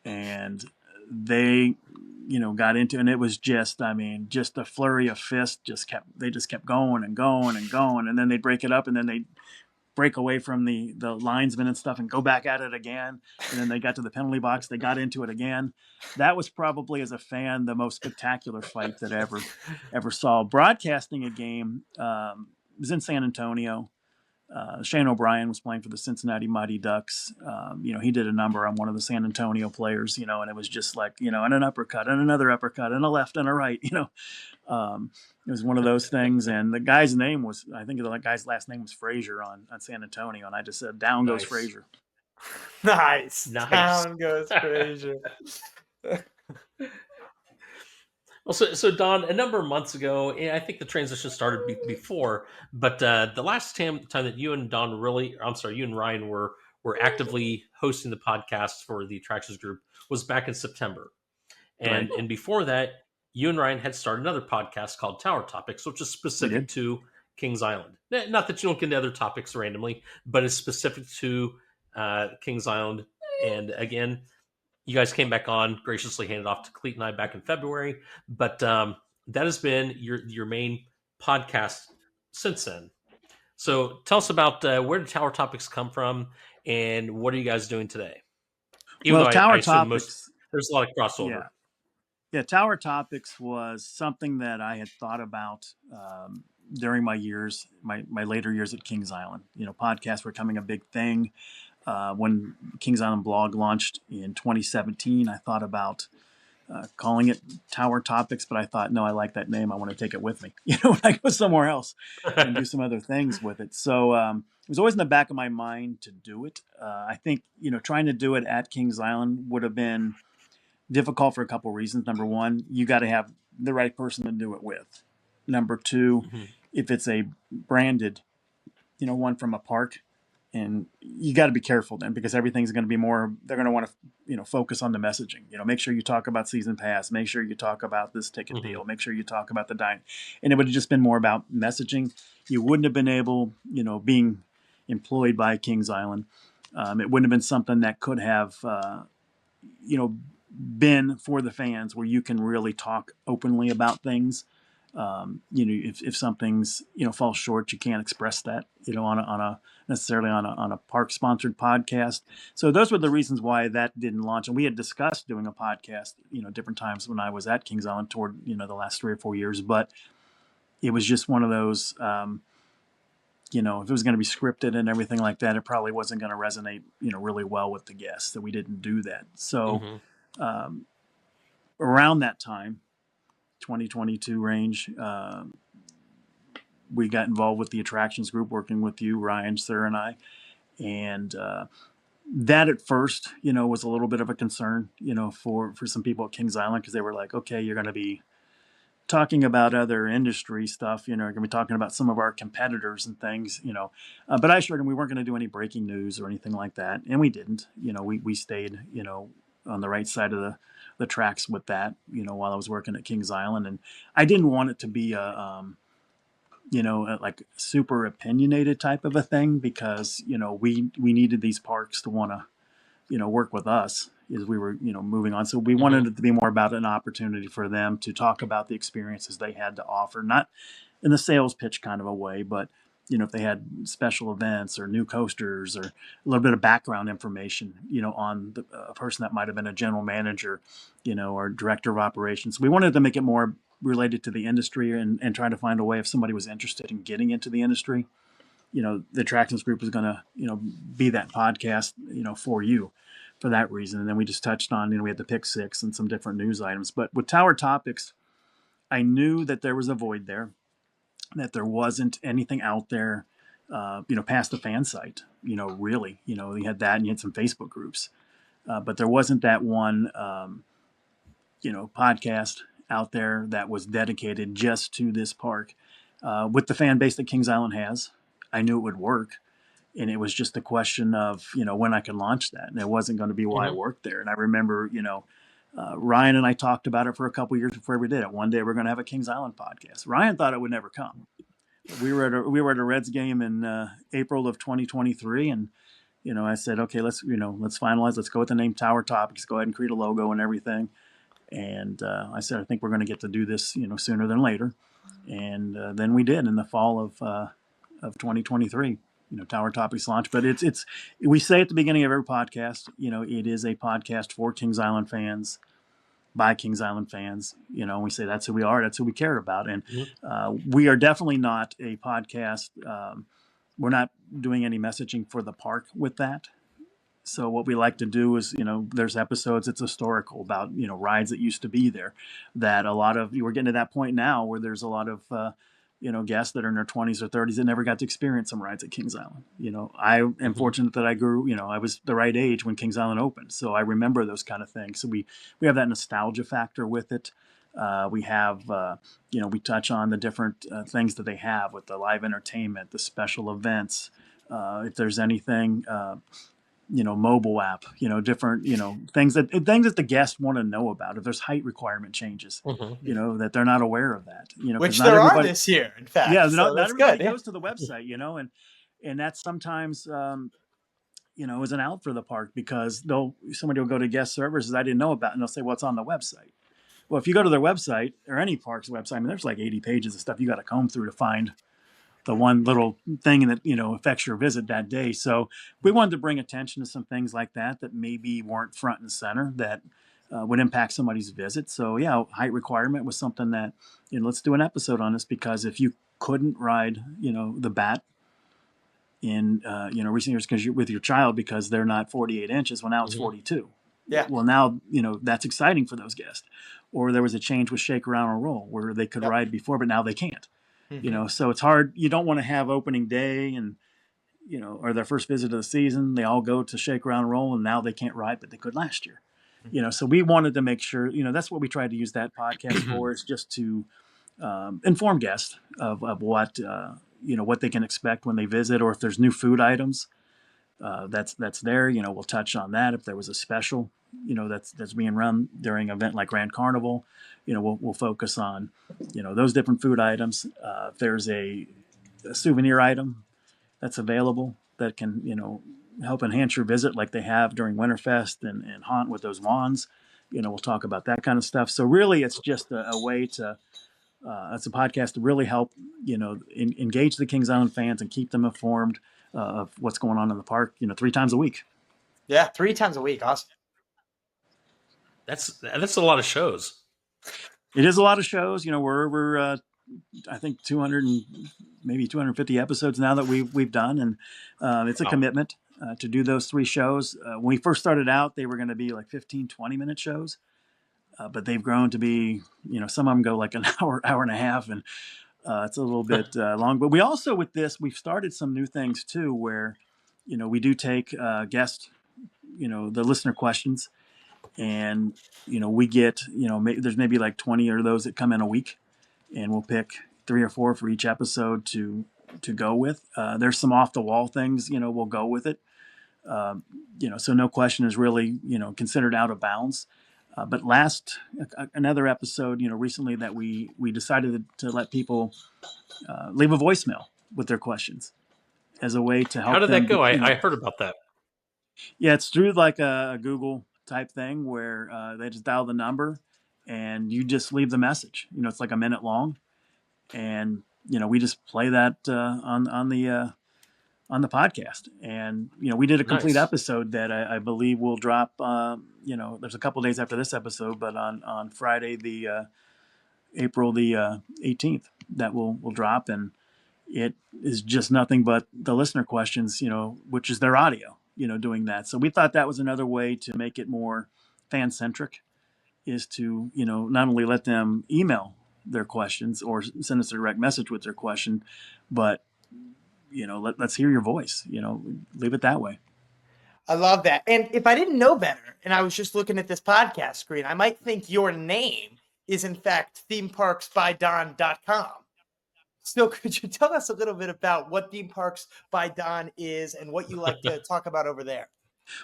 and they, got into, and it was just a flurry of fists. They just kept going and going and going, and then they'd break it up, and then they'd break away from the linesmen and stuff and go back at it again. And then they got to the penalty box. They got into it again. That was probably, as a fan, the most spectacular fight that I ever saw. Broadcasting a game was in San Antonio. Shane O'Brien was playing for the Cincinnati Mighty Ducks. He did a number on one of the San Antonio players, and it was just like, and an uppercut and another uppercut and a left and a right, it was one of those things. And the guy's name was, I think the guy's last name was Frazier on San Antonio. And I just said, down goes Frazier. Nice. Down goes Frazier. Well, so Don, a number of months ago, and I think the transition started before, but the last time that you and Don really, I'm sorry, you and Ryan were actively hosting the podcast for the Attractions Group was back in September, Right. and before that, you and Ryan had started another podcast called Tower Topics, which is We specific did. to Kings Island. Not that you don't get into other topics randomly, but it's specific to Kings Island. And again, you guys came back on, graciously handed off to Cleet and I back in February, but that has been your main podcast since then. So tell us about where did Tower Topics come from, and what are you guys doing today? Even though Well, I Tower assume Topics, there's a lot of crossover. yeah. Yeah, Tower Topics was something that I had thought about during my years, my later years at Kings Island. Podcasts were becoming a big thing. When Kings Island blog launched in 2017, I thought about calling it Tower Topics, but I thought, no, I like that name. I want to take it with me, when I go somewhere else and do some other things with it. So it was always in the back of my mind to do it. I think, trying to do it at Kings Island would have been difficult for a couple of reasons. Number one, you got to have the right person to do it with. Number two, Mhm. if it's a branded, one from a park, and you got to be careful then because everything's going to be more. They're going to want to, focus on the messaging. Make sure you talk about season pass. Make sure you talk about this ticket Mhm. deal. Make sure you talk about the dine. And it would have just been more about messaging. You wouldn't have been able, being employed by Kings Island. It wouldn't have been something that could have, you know, been for the fans where you can really talk openly about things. If something's falls short, you can't express that on a necessarily on a park sponsored podcast. So those were the reasons why that didn't launch. And we had discussed doing a podcast different times when I was at Kings Island toward the last 3 or 4 years, but it was just one of those. If it was going to be scripted and everything like that, it probably wasn't going to resonate really well with the guests. So we didn't do that. So Mhm. um, around that time, 2022 range, we got involved with the attractions group, working with you, Ryan, Sir, and I. And that at first, was a little bit of a concern, for some people at Kings Island because they were like, okay, you're going to be talking about other industry stuff, you're going to be talking about some of our competitors and things, but I assured them we weren't going to do any breaking news or anything like that. And we didn't, we stayed, on the right side of the tracks with that, while I was working at Kings Island. And I didn't want it to be like super opinionated type of a thing because, we needed these parks to want to, work with us as we were, moving on. So we wanted Mhm. it to be more about an opportunity for them to talk about the experiences they had to offer, not in the sales pitch kind of a way, but if they had special events or new coasters or a little bit of background information, on a person that might have been a general manager, or director of operations. We wanted to make it more related to the industry and try to find a way if somebody was interested in getting into the industry, the attractions group is going to, be that podcast, for you for that reason. And then we just touched on, we had the pick six and some different news items. But with Tower Topics, I knew that there was a void there, that there wasn't anything out there, past the fan site, really, you had that and you had some Facebook groups, but there wasn't that one, podcast out there that was dedicated just to this park. With the fan base that Kings Island has, I knew it would work. And it was just a question of, when I could launch that. And it wasn't going to be why I Mhm. worked there. And I remember, Ryan and I talked about it for a couple years before we did it. One day we're going to have a Kings Island podcast. Ryan thought it would never come. We were at a Reds game in April of 2023, and I said, okay, let's finalize. Let's go with the name Tower Topics. Go ahead and create a logo and everything. And I said, I think we're going to get to do this, sooner than later. And then we did in the fall of 2023. Tower Topics launch, but it's we say at the beginning of every podcast, it is a podcast for Kings Island fans by Kings Island fans. We say that's who we are, that's who we care about, and Mhm. we are definitely not a podcast. We're not doing any messaging for the park with that. So what we like to do is, there's episodes it's historical about, rides that used to be there that a lot of, we're getting to that point now where there's a lot of, guests that are in their 20s or 30s that never got to experience some rides at Kings Island. I am Mhm. fortunate that I grew, I was the right age when Kings Island opened. So I remember those kind of things. So we have that nostalgia factor with it. We have, we touch on the different things that they have with the live entertainment, the special events. If there's anything, mobile app, different, things that the guests want to know about. If there's height requirement changes, Mhm. that they're not aware of that, because Which not there are everybody, this year, in yeah, fact. So not that's everybody good. Yeah. goes to the website, and that's sometimes, is an out for the park because somebody will go to guest services I didn't know about, and they'll say, "What's on the website?" Well, if you go to their website or any park's website, I mean, there's like 80 pages of stuff you got to comb through to find the one little thing that affects your visit that day. So we wanted to bring attention to some things like that maybe weren't front and center that would impact somebody's visit. So yeah, height requirement was something that let's do an episode on this, because if you couldn't ride the bat in recent years because you're with your child because they're not 48 inches, well now it's Mhm. 42. Yeah. Well now that's exciting for those guests. Or there was a change with shake around and roll where they could Yep. ride before but now they can't. Mhm. So it's hard. You don't want to have opening day and or their first visit of the season, they all go to shake around and roll and now they can't ride but they could last year. So we wanted to make sure, that's what we tried to use that podcast for, is just to inform guests of what what they can expect when they visit, or if there's new food items that's there. We'll touch on that. If there was a special that's being run during an event like Grand Carnival, we'll focus on those different food items. If there's a souvenir item that's available that can help enhance your visit, like they have during Winterfest and Haunt with those wands, we'll talk about that kind of stuff. So really, it's just a way to it's a podcast to really help engage the Kings Island fans and keep them informed of what's going on in the park 3 times a week. Yeah. 3 times a week. Awesome. That's a lot of shows. It is a lot of shows. We're over I think 200 and maybe 250 episodes now that we've done, and it's a Wow. commitment to do those 3 shows. When we first started out, they were going to be like 15, 20-minute shows, but they've grown to be some of them go like an hour and a half, and it's a little bit long. But we also, with this, we've started some new things too, where we do take guest the listener questions, and we get there's maybe like 20 or those that come in a week, and we'll pick 3 or 4 for each episode to go with. There's some off the wall things we'll go with it. So no question is really considered out of bounds. But another episode recently that we decided to let people leave a voicemail with their questions as a way to How help did that them go? I heard about that. Yeah, it's through like a Google type thing where they just dial the number and you just leave the message. It's like a minute long, and we just play that on the podcast. And we did a complete Nice. episode that I believe will drop. There's a couple days after this episode, but on Friday the April the 18th, that will drop, and it is just nothing but the listener questions, which is their audio, doing that. So we thought that was another way to make it more fan centric, is to, not only let them email their questions or send us a direct message with their question, but, let's hear your voice, leave it that way. I love that. And if I didn't know better and I was just looking at this podcast screen, I might think your name is in fact themeparksbydon.com. So could you tell us a little bit about what Theme Parks by Don is and what you like to talk about over there?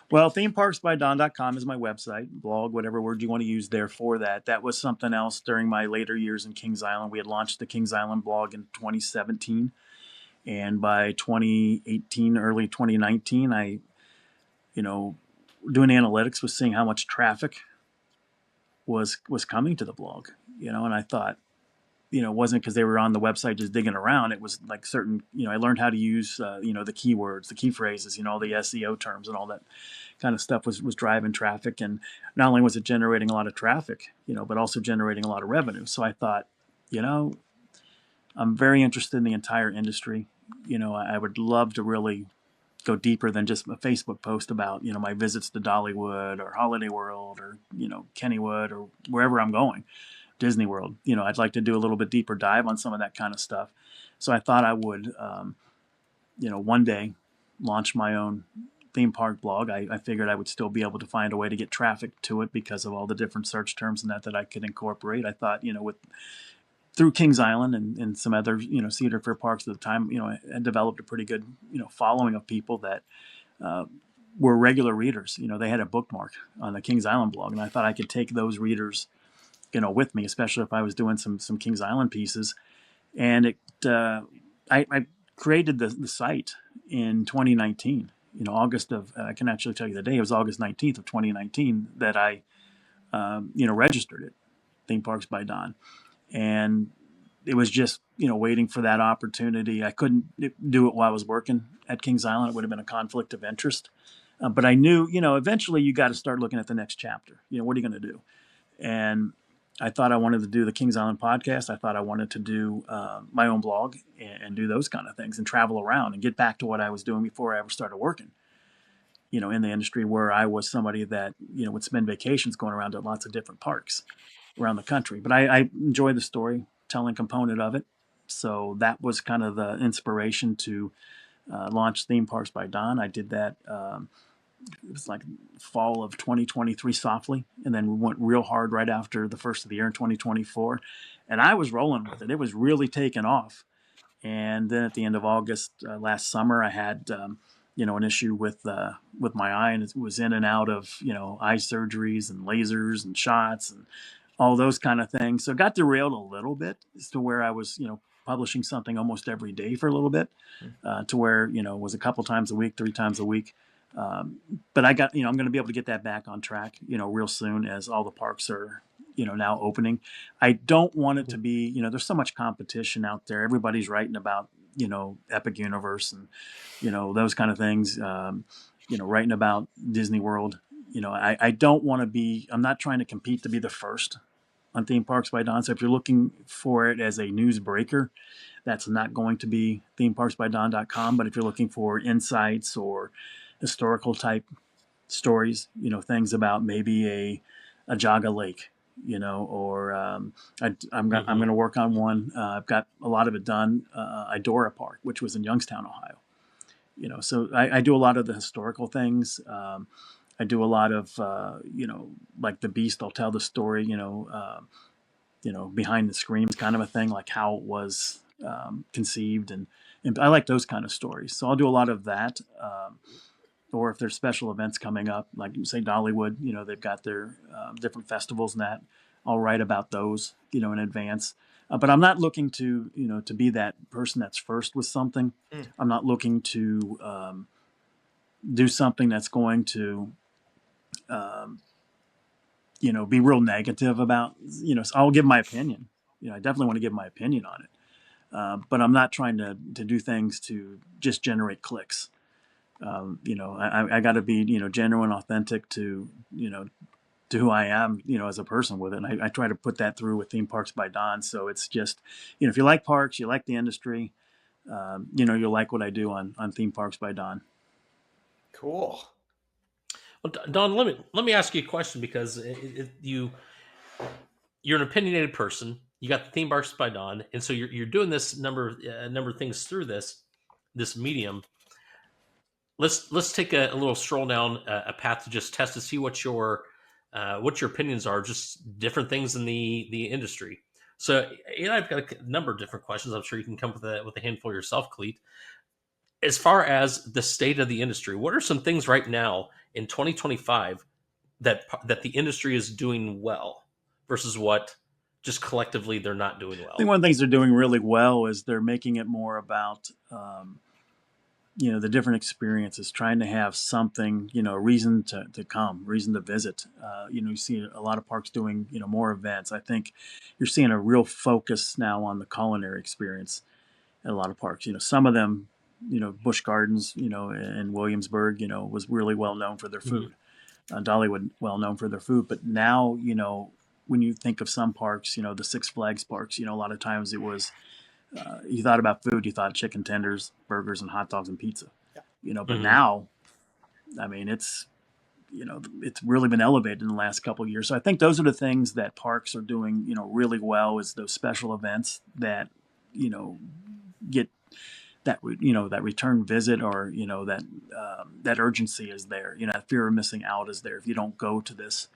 Well, themeparksbydon.com is my website, blog, whatever word you want to use there for that. That was something else during my later years in Kings Island. We had launched the Kings Island blog in 2017. And by 2018, early 2019, I, doing analytics, was seeing how much traffic was coming to the blog, and I thought, it wasn't because they were on the website just digging around. It was like certain, I learned how to use, the keywords, the key phrases, all the SEO terms and all that kind of stuff was driving traffic. And not only was it generating a lot of traffic, but also generating a lot of revenue. So I thought, I'm very interested in the entire industry. I would love to really go deeper than just a Facebook post about, my visits to Dollywood or Holiday World or, Kennywood or wherever I'm going. Disney World. I'd like to do a little bit deeper dive on some of that kind of stuff. So I thought I would, one day launch my own theme park blog. I figured I would still be able to find a way to get traffic to it because of all the different search terms and that I could incorporate. I thought, with through Kings Island and some other, Cedar Fair parks at the time, I developed a pretty good, following of people that were regular readers. They had a bookmark on the Kings Island blog, and I thought I could take those readers, with me, especially if I was doing some Kings Island pieces. And I created the site in 2019. August of I can actually tell you the day. It was August 19th of 2019 that I registered it, Theme Parks by Don, and it was just waiting for that opportunity. I couldn't do it while I was working at Kings Island. It would have been a conflict of interest. But I knew, eventually you got to start looking at the next chapter. What are you going to do? And I thought I wanted to do the Kings Island podcast. I thought I wanted to do my own blog and do those kind of things and travel around and get back to what I was doing before I ever started working, in the industry, where I was somebody that, would spend vacations going around to lots of different parks around the country. But I enjoy the storytelling component of it. So that was kind of the inspiration to launch Theme Parks by Don. I did that. It was like fall of 2023 softly, and then we went real hard right after the first of the year in 2024, and I was rolling with it. It was really taking off. And then at the end of August last summer, I had an issue with my eye, and it was in and out of eye surgeries and lasers and shots and all those kind of things. So it got derailed a little bit as to where I was publishing something almost every day for a little bit, to where it was a couple times a week, 3 times a week. But I got, I'm going to be able to get that back on track, real soon as all the parks are, now opening. I don't want it to be, there's so much competition out there. Everybody's writing about, Epic Universe and, those kind of things, writing about Disney World. I don't want to be, I'm not trying to compete to be the first on Theme Parks by Don. So if you're looking for it as a news breaker, that's not going to be themeparksbydon.com. But if you're looking for insights or historical type stories, things about maybe a Jaga Lake, or I'm going to work on one. I've got a lot of it done. Idora Park, which was in Youngstown, Ohio. So I do a lot of the historical things. I do a lot of like the Beast. I'll tell the story, behind the screams kind of a thing, like how it was conceived, and I like those kind of stories. So I'll do a lot of that. Or if there's special events coming up, like say Dollywood, they've got their different festivals and that, I'll write about those, in advance. But I'm not looking to, to be that person that's first with something. I'm not looking to do something that's going to, be real negative about, so I'll give my opinion. I definitely want to give my opinion on it. But I'm not trying to do things to just generate clicks. I got to be, genuine, authentic to who I am, as a person with it. And I try to put that through with Theme Parks by Don. So it's just, if you like parks, you like the industry, you'll like what I do on Theme Parks by Don. Cool. Well, Don, let me ask you a question, because you're an opinionated person. You got the Theme Parks by Don, and so you're doing this number of things through this medium. Let's take a little stroll down a path to just test to see what your opinions are, just different things in the industry. So, I've got a number of different questions. I'm sure you can come up with a handful yourself, Cleet. As far as the state of the industry, what are some things right now in 2025 that the industry is doing well versus what just collectively they're not doing well? I think one of the things they're doing really well is they're making it more about the different experiences, trying to have something, a reason to come, reason to visit. You see a lot of parks doing, more events. I think you're seeing a real focus now on the culinary experience at a lot of parks. Some of them, Busch Gardens, and Williamsburg, was really well known for their food. Dollywood, well known for their food. But now, when you think of some parks, the Six Flags parks, a lot of times it was, you thought about food, you thought chicken tenders, burgers, and hot dogs and pizza. Yeah. But now, I mean, it's really been elevated in the last couple of years. So I think those are the things that parks are doing, really well, is those special events that, get that return visit, or that urgency is there. That fear of missing out is there if you don't go to this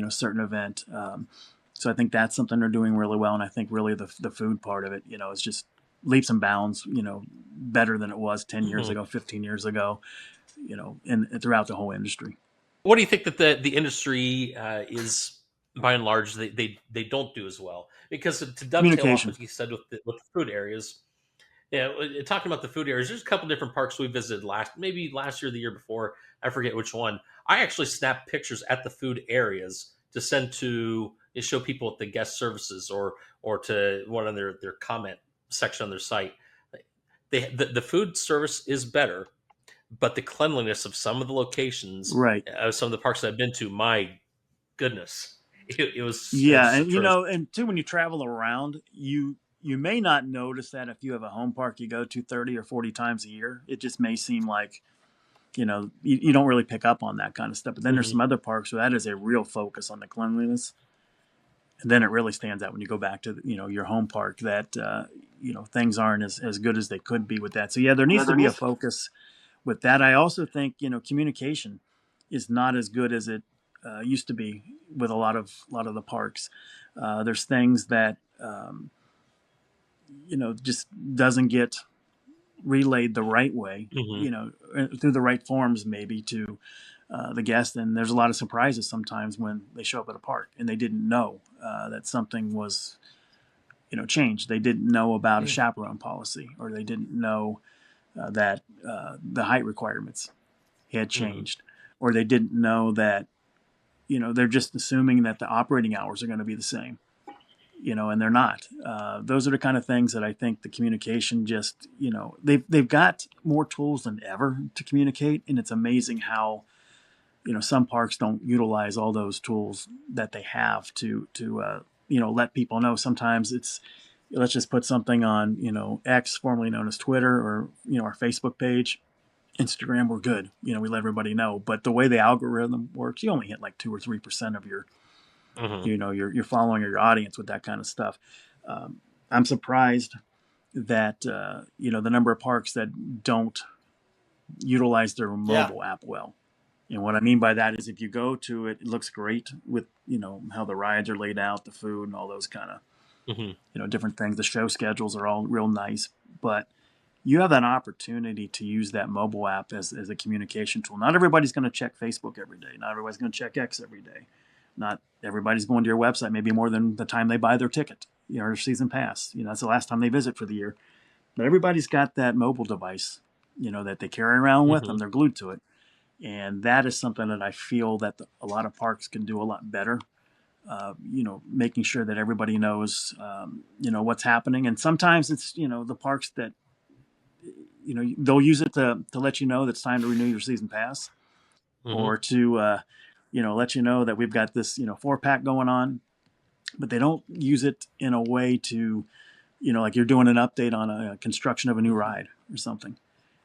certain event. So I think that's something they're doing really well, and I think really the food part of it, is just leaps and bounds, better than it was 10 years Mhm. ago, 15 years ago, and throughout the whole industry. What do you think that the industry is by and large they don't do as well? Because to dovetail off Communication. what you said with the food areas, yeah, talking about the food areas, there's a couple different parks we visited maybe last year, or the year before, I forget which one. I actually snapped pictures at the food areas to send to show people at the guest services or to one of their comment section on their site. The food service is better, but the cleanliness of some of the locations, Right. some of the parks I've been to, my goodness, it was Yeah, just and atrocious. and too, when you travel around, you may not notice that if you have a home park you go to 30 or 40 times a year. It just may seem like you don't really pick up on that kind of stuff. But then there's Hmm. some other parks where that is a real focus on the cleanliness, and then it really stands out when you go back to your home park that things aren't as good as they could be with that. So yeah, there Yeah, needs to there be a needs to. focus with that. I also think communication is not as good as it used to be with a lot of the parks. There's things that just doesn't get relayed the right way, Hmm. through the right forms maybe to the guest. And there's a lot of surprises sometimes when they show up at a park and they didn't know that something was changed. They didn't know about a Mm. chaperone policy, or they didn't know that the height requirements had Hmm. changed, or they didn't know that they're just assuming that the operating hours are going to be the same, and they're not. Those are the kind of things that I think the communication just, they've got more tools than ever to communicate, and it's amazing how some parks don't utilize all those tools that they have to let people know. Sometimes it's, let's just put something on X, formerly known as Twitter, or our Facebook page. Instagram, we're good. We let everybody know. But the way the algorithm works, you only hit like 2 or 3% of your Hmm. your following or your audience with that kind of stuff. I'm surprised that the number of parks that don't utilize their Yeah. mobile app well. And what I mean by that is, if you go to it, it looks great with how the rides are laid out, the food, and all those kind of Hmm. different things. The show schedules are all real nice, but you have that opportunity to use that mobile app as a communication tool. Not everybody's going to check Facebook every day. Not everybody's going to check X every day. Not everybody's going to your website maybe more than the time they buy their ticket, or their season pass. That's the last time they visit for the year. But everybody's got that mobile device, that they carry around with Hmm. them. They're glued to it. And that is something that I feel that a lot of parks can do a lot better. Making sure that everybody knows, what's happening. And sometimes it's, the parks that, they'll use it to let you know that it's time to renew your season pass, Hmm. or to, let you know that we've got this, 4-pack going on. But they don't use it in a way to, like you're doing an update on a construction of a new ride or something.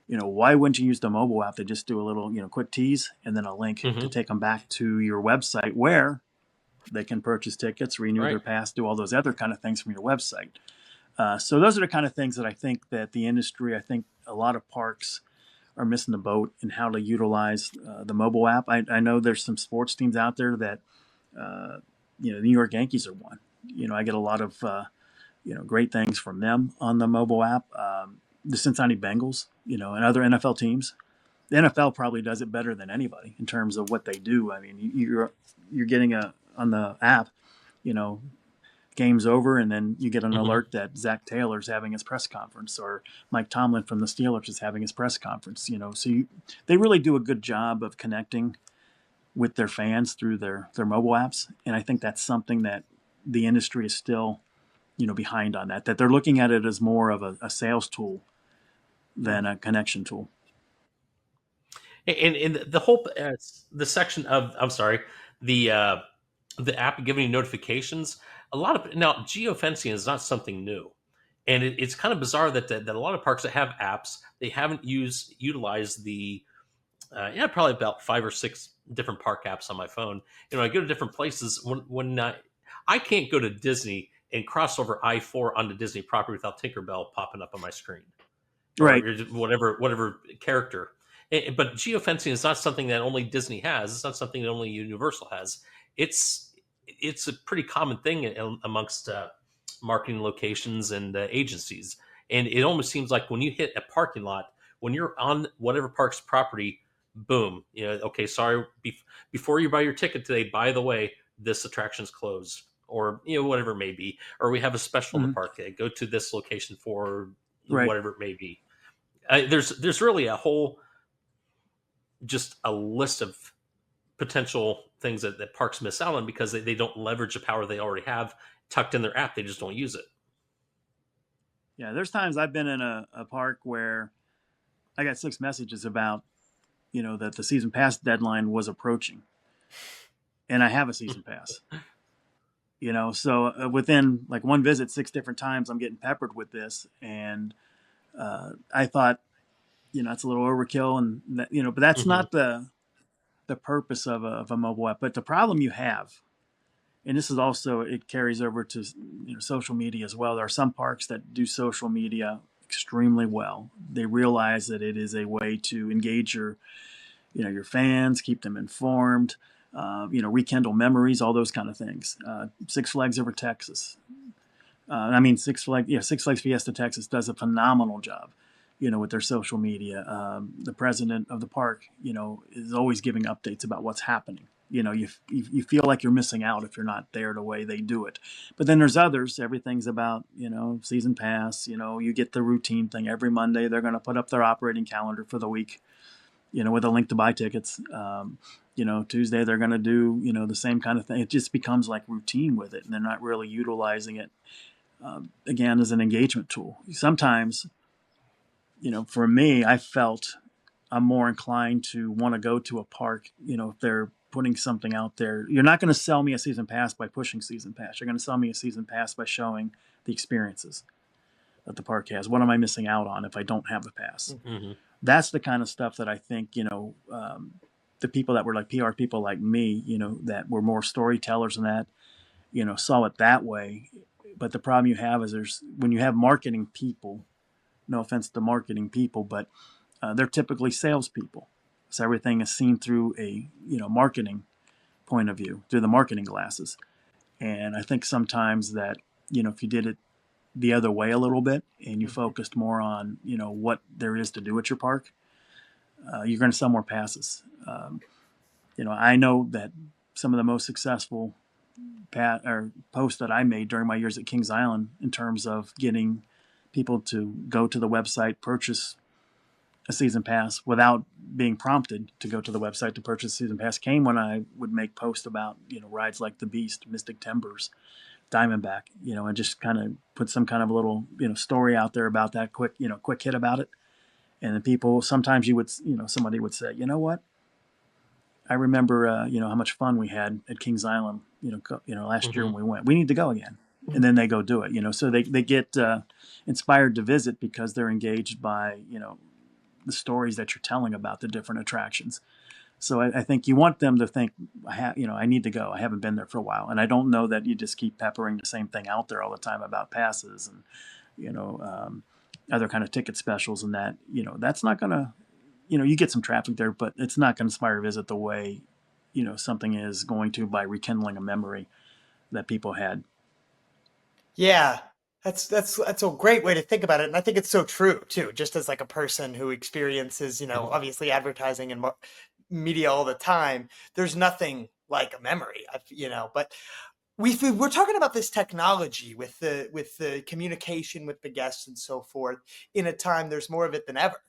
Why wouldn't you use the mobile app to just do a little, quick tease, and then a link to Hmm. take them back to your website where they can purchase tickets, renew Right. their pass, do all those other kind of things from your website. So those are the kind of things that I think that the industry, I think a lot of parks are missing the boat in how to utilize the mobile app. I know there's some sports teams out there that, uh, the New York Yankees are one. I get a lot of, great things from them on the mobile app. The Cincinnati Bengals, and other NFL teams. The NFL probably does it better than anybody in terms of what they do. I mean, you're getting on the app, you know, game's over, and then you get an Hmm. alert that Zach Taylor's having his press conference, or Mike Tomlin from the Steelers is having his press conference. So they really do a good job of connecting with their fans through their mobile apps, and I think that's something that the industry is still behind on that they're looking at it as more of a sales tool Mm. than a connection tool. And the whole the section of, I'm sorry, the uh, the app giving you notifications. A lot of now geofencing is not something new, and it's kind of bizarre that a lot of parks that have apps, they haven't utilized the yeah, probably about 5 or 6 different park apps on my phone. I go to different places when I can't go to Disney and cross over I-4 onto Disney property without Tinkerbell popping up on my screen. or Right. whatever character. But geofencing is not something that only Disney has. It's not something that only Universal has. It's it's a pretty common thing amongst marketing locations and agencies. And it almost seems like when you hit a parking lot, when you're on whatever park's property, boom, okay, sorry, before you buy your ticket today, by the way, this attraction's closed, or whatever it may be, or we have a special in the Mhm. park. Go to this location for Right. whatever it may be. There's really just a list of potential things that parks miss out on because they don't leverage the power they already have tucked in their app. They just don't use it. Yeah. There's times I've been in a park where I got 6 messages about, that the season pass deadline was approaching, and I have a season pass. So within like one visit, 6 different times, I'm getting peppered with this, and I thought, it's a little overkill, and that, but that's Hmm. not the purpose of a mobile app. But the problem you have, and this is also, it carries over to social media as well. There are some parks that do social media extremely well. They realize that it is a way to engage your fans, keep them informed, rekindle memories, all those kind of things. Six Flags Over Texas. Six Flags Fiesta Texas does a phenomenal job, with their social media. The president of the park, is always giving updates about what's happening. You feel like you're missing out if you're not there the way they do it. But then there's others. Everything's about, season pass. You get the routine thing. Every Monday they're going to put up their operating calendar for the week, with a link to buy tickets. Tuesday they're going to do, the same kind of thing. It just becomes like routine with it, and they're not really utilizing it, again, as an engagement tool. Sometimes, for me, I felt I'm more inclined to want to go to a park, if they're putting something out there. You're not going to sell me a season pass by pushing season pass. You're going to sell me a season pass by showing the experiences that the park has. What am I missing out on if I don't have the pass? Hmm. That's the kind of stuff that I think, the people that were like PR people like me, that were more storytellers and that, saw it that way. But the problem you have is when you have marketing people, no offense to marketing people, but they're typically salespeople. So everything is seen through a, marketing point of view, through the marketing glasses. And I think sometimes that, if you did it the other way a little bit and you Mhm. focused more on, what there is to do at your park, you're going to sell more passes. I know that some of the most successful posts that I made during my years at Kings Island in terms of getting people to go to the website, purchase a season pass without being prompted to go to the website to purchase a season pass came when I would make posts about, rides like the Beast, Mystic Timbers, Diamondback, and just kind of put some kind of a little, story out there about that quick hit about it. And then people, sometimes somebody would say, you know what? I remember, how much fun we had at Kings Island, last year Hmm. when we went. We need to go again, and then they go do it. So they get inspired to visit because they're engaged by, the stories that you're telling about the different attractions. So I think you want them to think, I need to go. I haven't been there for a while, and I don't know that you just keep peppering the same thing out there all the time about passes and you know other kind of ticket specials, and that that's not going to, you get some traffic there, but it's not going to inspire a visit the way something is going to by rekindling a memory that people had. Yeah, that's a great way to think about it, and I think it's so true too. Just as like a person who experiences, Hmm. obviously advertising and media all the time, there's nothing like a memory. But we're talking about this technology with the communication with the guests and so forth. In a time, there's more of it than ever.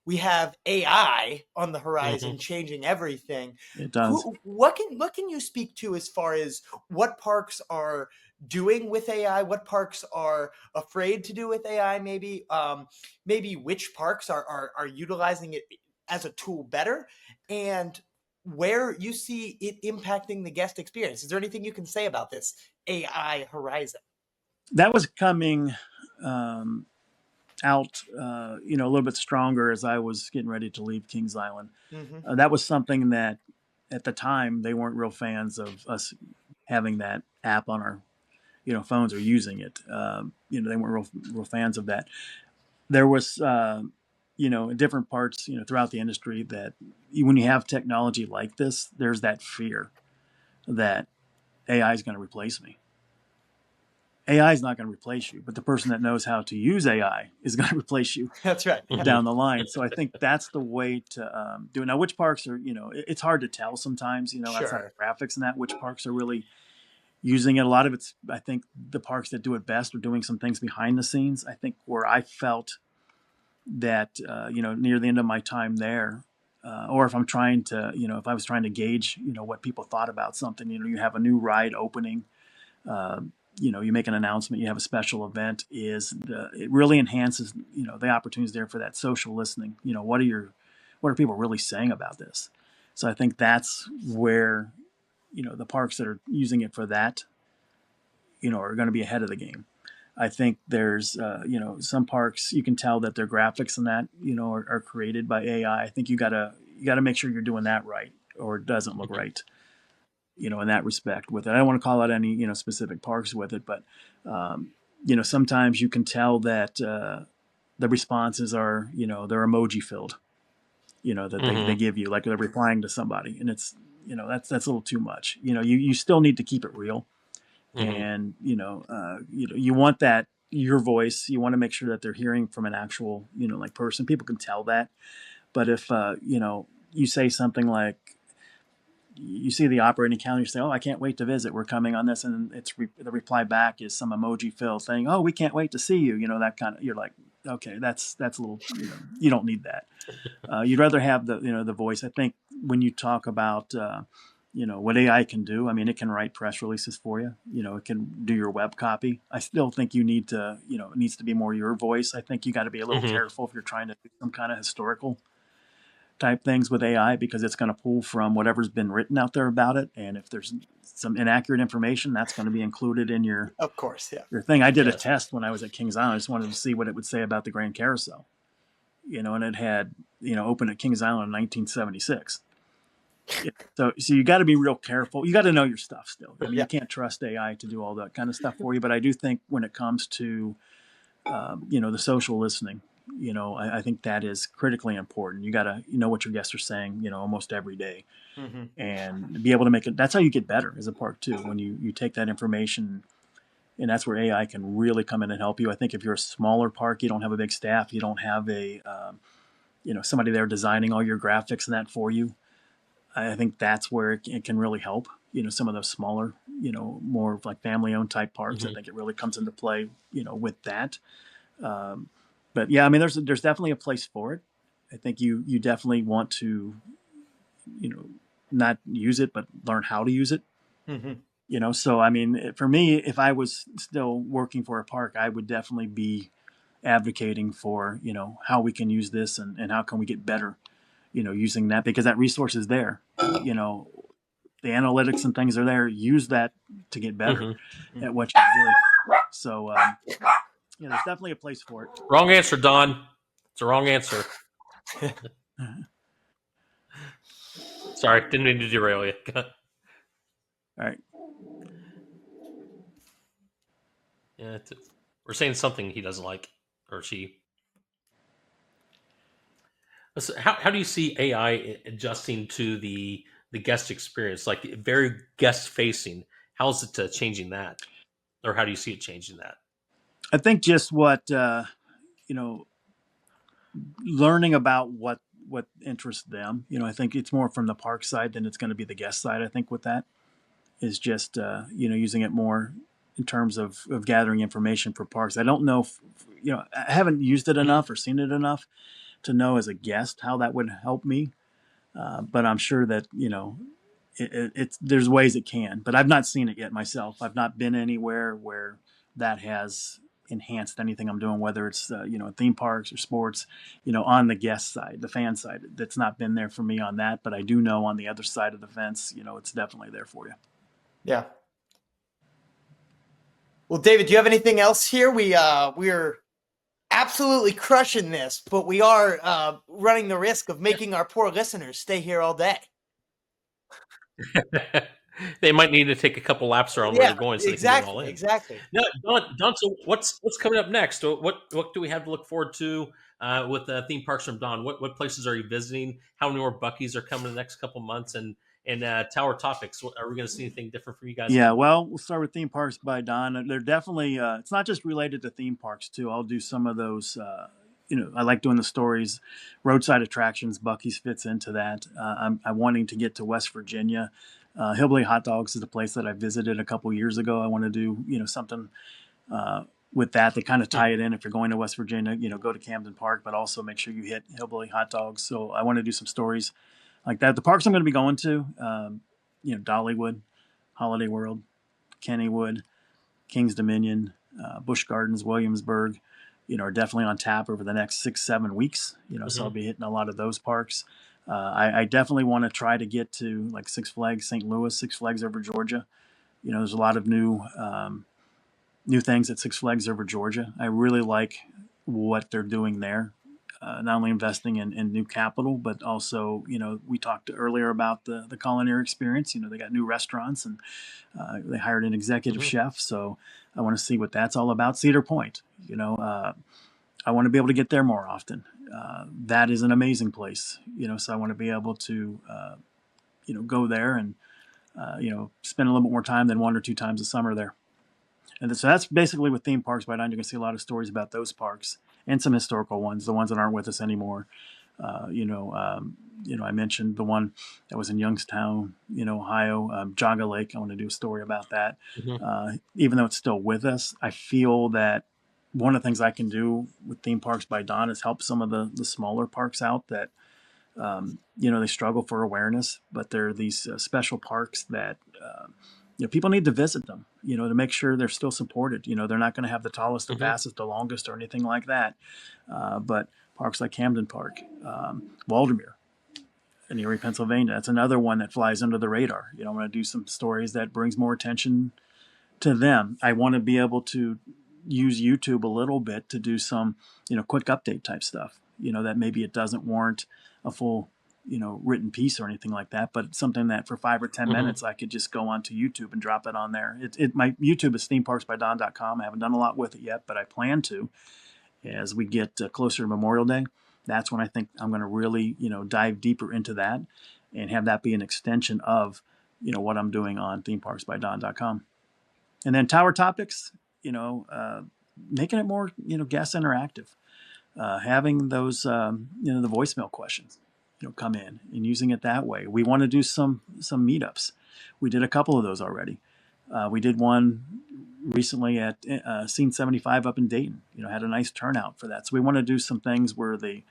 We have AI on the Hmm. horizon changing everything. It does. What can you speak to as far as what parks are doing with AI? What parks are afraid to do with AI? Maybe which parks are utilizing it as a tool better, and where you see it impacting the guest experience. Is there anything you can say about this AI horizon? That was coming um, out, a little bit stronger as I was getting ready to leave Kings Island. Hmm. That was something that at the time they weren't real fans of us having that app on our phones or using it. They weren't real fans of that. there was, different parts, throughout the industry that when you have technology like this, there's that fear that AI is going to replace me. AI is not going to replace you, but the person that knows how to use AI is going to replace you That's right. down the line. So I think that's the way to do it. Now, which parks are, it's hard to tell sometimes, outside Sure. of graphics and that, which parks are really using it. A lot of it's, I think, the parks that do it best are doing some things behind the scenes. I think where I felt that, near the end of my time there, or if I'm trying to, if I was trying to gauge, what people thought about something, you have a new ride opening, uh, you make an announcement, you have a special event, it really enhances, the opportunities there for that social listening. What are people really saying about this? So I think that's where, the parks that are using it for that, are going to be ahead of the game. I think there's, some parks you can tell that their graphics and that, are created by AI. I think you gotta make sure you're doing that right, or it doesn't look right, in that respect with it. I don't want to call out any, specific parks with it, but, sometimes you can tell that the responses are, they're emoji filled, that they give you, like they're replying to somebody. And it's, that's a little too much. You still need to keep it real. And you want that your voice. You want to make sure that they're hearing from an actual like person. People can tell that. But if you say something like, you see the operating calendar, you say, "Oh, I can't wait to visit. We're coming on this," and the reply back is some emoji fill saying, "Oh, we can't wait to see you." That kind of. You're like, okay, that's a little. You don't need that. You'd rather have the voice. I think when you talk about what AI can do, I mean, it can write press releases for you. It can do your web copy. I still think you need to, it needs to be more your voice. I think you got to be a little careful if you're trying to do some kind of historical type things with AI, because it's going to pull from whatever's been written out there about it. And if there's some inaccurate information, that's going to be included in your Of course, yeah. thing. I did a Yes. test when I was at Kings Island. I just wanted to see what it would say about the Grand Carousel. And it had, opened at Kings Island in 1976. So you got to be real careful. You got to know your stuff still. I mean, Yeah. you can't trust AI to do all that kind of stuff for you. But I do think when it comes to, the social listening, I think that is critically important. You got to know what your guests are saying, almost every day, Mm-hmm. and be able to make it. That's how you get better as a park too. When you take that information, and that's where AI can really come in and help you. I think if you're a smaller park, you don't have a big staff, you don't have a, somebody there designing all your graphics and that for you. I think that's where it can really help. Some of those smaller, more like family-owned type parks. I think it really comes into play, with that. But yeah, I mean, there's definitely a place for it. I think you definitely want to, not use it, but learn how to use it. Mm-hmm. So I mean, for me, if I was still working for a park, I would definitely be advocating for, how we can use this, and how can we get better, using that, because that resource is there. The analytics and things are there. Use that to get better at what you do. So, there's definitely a place for it. Wrong answer, Don. It's a wrong answer. Sorry, didn't mean to derail you. All right. Yeah, we're saying something he doesn't like, or she. So how do you see AI adjusting to the guest experience, like very guest facing? How's it changing that, or how do you see it changing that? I think just what, learning about what interests them. I think it's more from the park side than it's going to be the guest side. I think with that is just, using it more in terms of gathering information for parks. I don't know if, I haven't used it enough or seen it enough to know as a guest how that would help me. But I'm sure that, it's there's ways it can, but I've not seen it yet myself. I've not been anywhere where that has enhanced anything I'm doing, whether it's, theme parks or sports, on the guest side, the fan side. That's not been there for me on that, but I do know on the other side of the fence, it's definitely there for you. Yeah. Well, David, do you have anything else here? We're absolutely crushing this, but we are running the risk of making our poor listeners stay here all day. They might need to take a couple laps around where Yeah, they're going so they can get it all exactly, in. exactly. Now, Don, so what's coming up next? What do we have to look forward to with theme parks from Don? What places are you visiting? How many more Buckies are coming in the next couple months? And Tower Topics. Are we going to see anything different from you guys Yeah, again? well, we'll start with theme parks by Don. They're definitely it's not just related to theme parks too. I'll do some of those. I like doing the stories, roadside attractions. Bucky's fits into that. I'm wanting to get to West Virginia. Hillbilly Hot Dogs is a place that I visited a couple years ago. I want to do something uh, with that. They kind of Hmm. tie it in. If you're going to West Virginia, go to Camden Park, but also make sure you hit Hillbilly Hot Dogs. So I want to do some stories like that. The parks I'm going to be going to, Dollywood, Holiday World, Kennywood, Kings Dominion, Busch Gardens, Williamsburg, are definitely on tap over the next 6-7 weeks. So I'll Hmm. be hitting a lot of those parks. I definitely want to try to get to like Six Flags St. Louis, Six Flags over Georgia. There's a lot of new things at Six Flags over Georgia. I really like what they're doing there. Not only investing in new capital, but also, we talked earlier about the culinary experience. They got new restaurants and they hired an executive Hmm. chef. So I want to see what that's all about. Cedar Point, I want to be able to get there more often. That is an amazing place, so I want to be able to, go there and, spend a little bit more time than 1 or 2 times a summer there. And so that's basically with theme parks by Don. You're going to see a lot of stories about those parks and some historical ones, the ones that aren't with us anymore. I mentioned the one that was in Youngstown, Ohio, Jaga Lake. I want to do a story about that. Hmm. Even though it's still with us, I feel that one of the things I can do with theme parks by Don is help some of the smaller parks out that they struggle for awareness, but they're these special parks that people need to visit them, to make sure they're still supported. They're not going to have the tallest, the Hmm. fastest, the longest, or anything like that. But parks like Camden Park, Waldermere in Erie, Pennsylvania, that's another one that flies under the radar. I want to do some stories that brings more attention to them. I want to be able to use YouTube a little bit to do some, quick update type stuff. That maybe it doesn't warrant a full, written piece or anything like that, but something that for 5 or 10 minutes Hmm. I could just go onto YouTube and drop it on there. My YouTube is themeparksbydon.com. I haven't done a lot with it yet, but I plan to as we get closer to Memorial Day. That's when I think I'm going to really, dive deeper into that and have that be an extension of, what I'm doing on themeparksbydon.com. And then Tower Topics, making it more, guest interactive, having those, the voicemail questions, come in and using it that way. We want to do some meetups. We did a couple of those already. We did one recently at Scene 75 up in Dayton. Had a nice turnout for that. So we want to do some things where the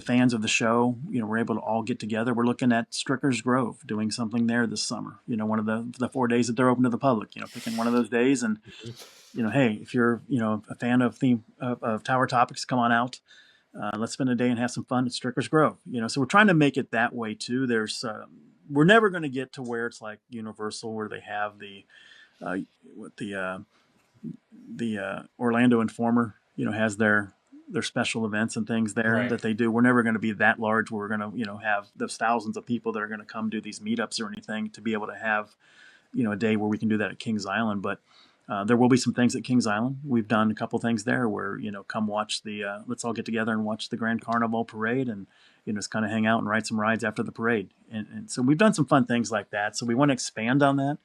fans of the show, we're able to all get together. We're looking at Stricker's Grove, doing something there this summer. One of the 4 days that they're open to the public. Picking one of those days, and hey, if you're a fan of Tower Topics, come on out. Let's spend a day and have some fun at Stricker's Grove. So we're trying to make it that way too. We're never going to get to where it's like Universal, where they have uh, what the Orlando Informer, has their special events and things there Right. that they do. We're never going to be that large where we're going to, have those thousands of people that are going to come do these meetups or anything to be able to have, a day where we can do that at Kings Island. But there will be some things at Kings Island. We've done a couple things there where, come watch let's all get together and watch the Grand Carnival parade and, just kind of hang out and ride some rides after the parade. And so we've done some fun things like that. So we want to expand on that,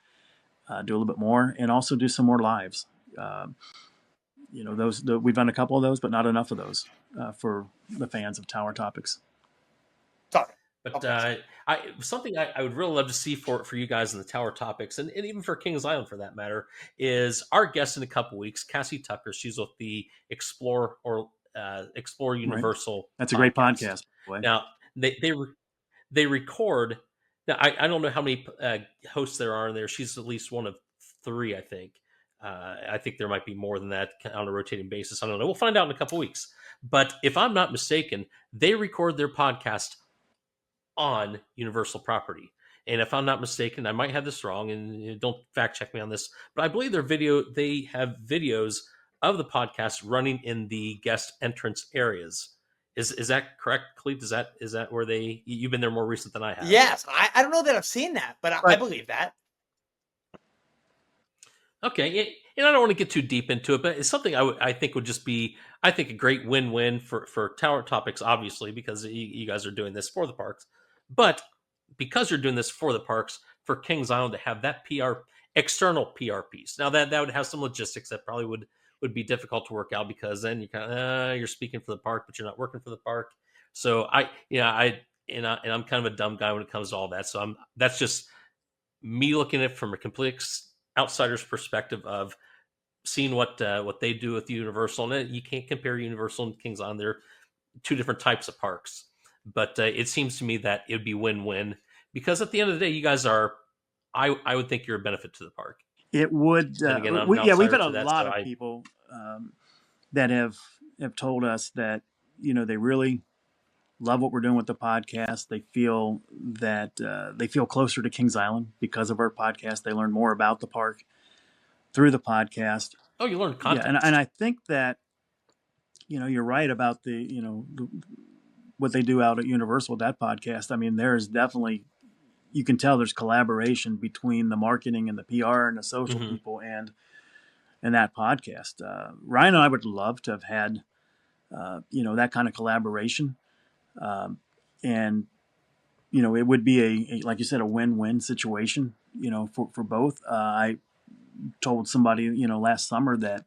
do a little bit more, and also do some more lives. Uh, we've done a couple of those, but not enough of those for the fans of Tower Topics. Sorry. But Okay. something I would really love to see for you guys in the Tower Topics, and even for Kings Island for that matter, is our guest in a couple weeks, Cassie Tucker. She's with the Explore Right. Universal That's a great podcast. podcast, by the way. Now they record. Now I don't know how many hosts there are in there. She's at least one of three, I think. I think there might be more than that on a rotating basis. I don't know. We'll find out in a couple weeks. But if I'm not mistaken, they record their podcast on Universal property. And if I'm not mistaken, I might have this wrong, and don't fact check me on this, but I believe they have videos of the podcast running in the guest entrance areas. Is that correct, Cleve? Is that where you've been there more recent than I have? Yes, I don't know that I've seen that, but I believe that. Okay, and I don't want to get too deep into it, but it's something I think would just be, I think, a great win-win for Tower Topics, obviously, because you guys are doing this for the parks, but because you're doing this for the parks, for Kings Island to have that external PR piece. Now that would have some logistics that probably would be difficult to work out, because then you kind of you're speaking for the park, but you're not working for the park. So I'm kind of a dumb guy when it comes to all that. So that's just me looking at it from a complete outsider's perspective of seeing what they do with Universal. And you can't compare Universal and Kings Island; they're two different types of parks. But it seems to me that it would be win-win, because at the end of the day, you guys are. I would think you're a benefit to the park. It would. Then again, I'm an We've outsider had a to that, lot so of people that have told us that they really love what we're doing with the podcast. They feel that they feel closer to Kings Island because of our podcast. They learn more about the park through the podcast. Oh, you learned Yeah, context. and I think that you're right about what they do out at Universal with that podcast. I mean, there is definitely, you can tell there's collaboration between the marketing and the PR and the social Mm-hmm. people and that podcast. Ryan and I would love to have had that kind of collaboration, and it would be a like you said, a win-win situation for both. I told somebody last summer that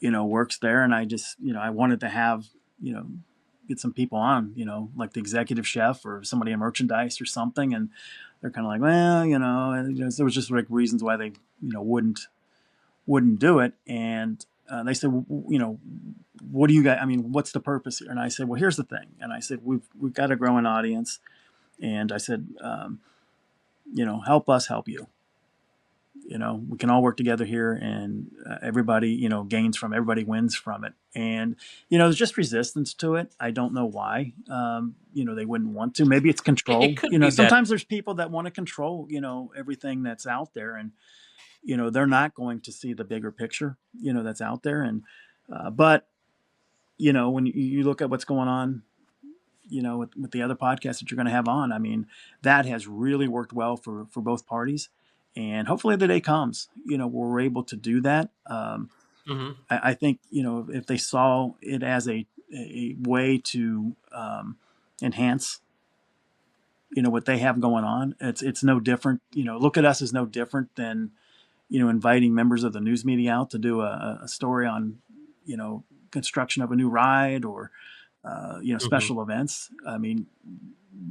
works there, and I just I wanted to have get some people on, like the executive chef or somebody in merchandise or something. And they're kind of like, well, there was just like reasons why they, wouldn't do it. And they said, what do you guys, I mean, what's the purpose here? And I said, well, here's the thing. And I said, we've got to grow an audience. And I said, help us help you. We can all work together here, and everybody, gains from, everybody wins from it. And, there's just resistance to it. I don't know why, they wouldn't want to. Maybe it's control. It could be sometimes there's people that want to control, everything that's out there, and, they're not going to see the bigger picture, that's out there. And, but, when you look at what's going on, with the other podcasts that you're going to have on, I mean, that has really worked well for both parties. And hopefully the day comes, we're able to do that. Mm-hmm. I think, if they saw it as a way to enhance, what they have going on, it's no different. Look at us as no different than, inviting members of the news media out to do a story on, construction of a new ride or, special events. I mean,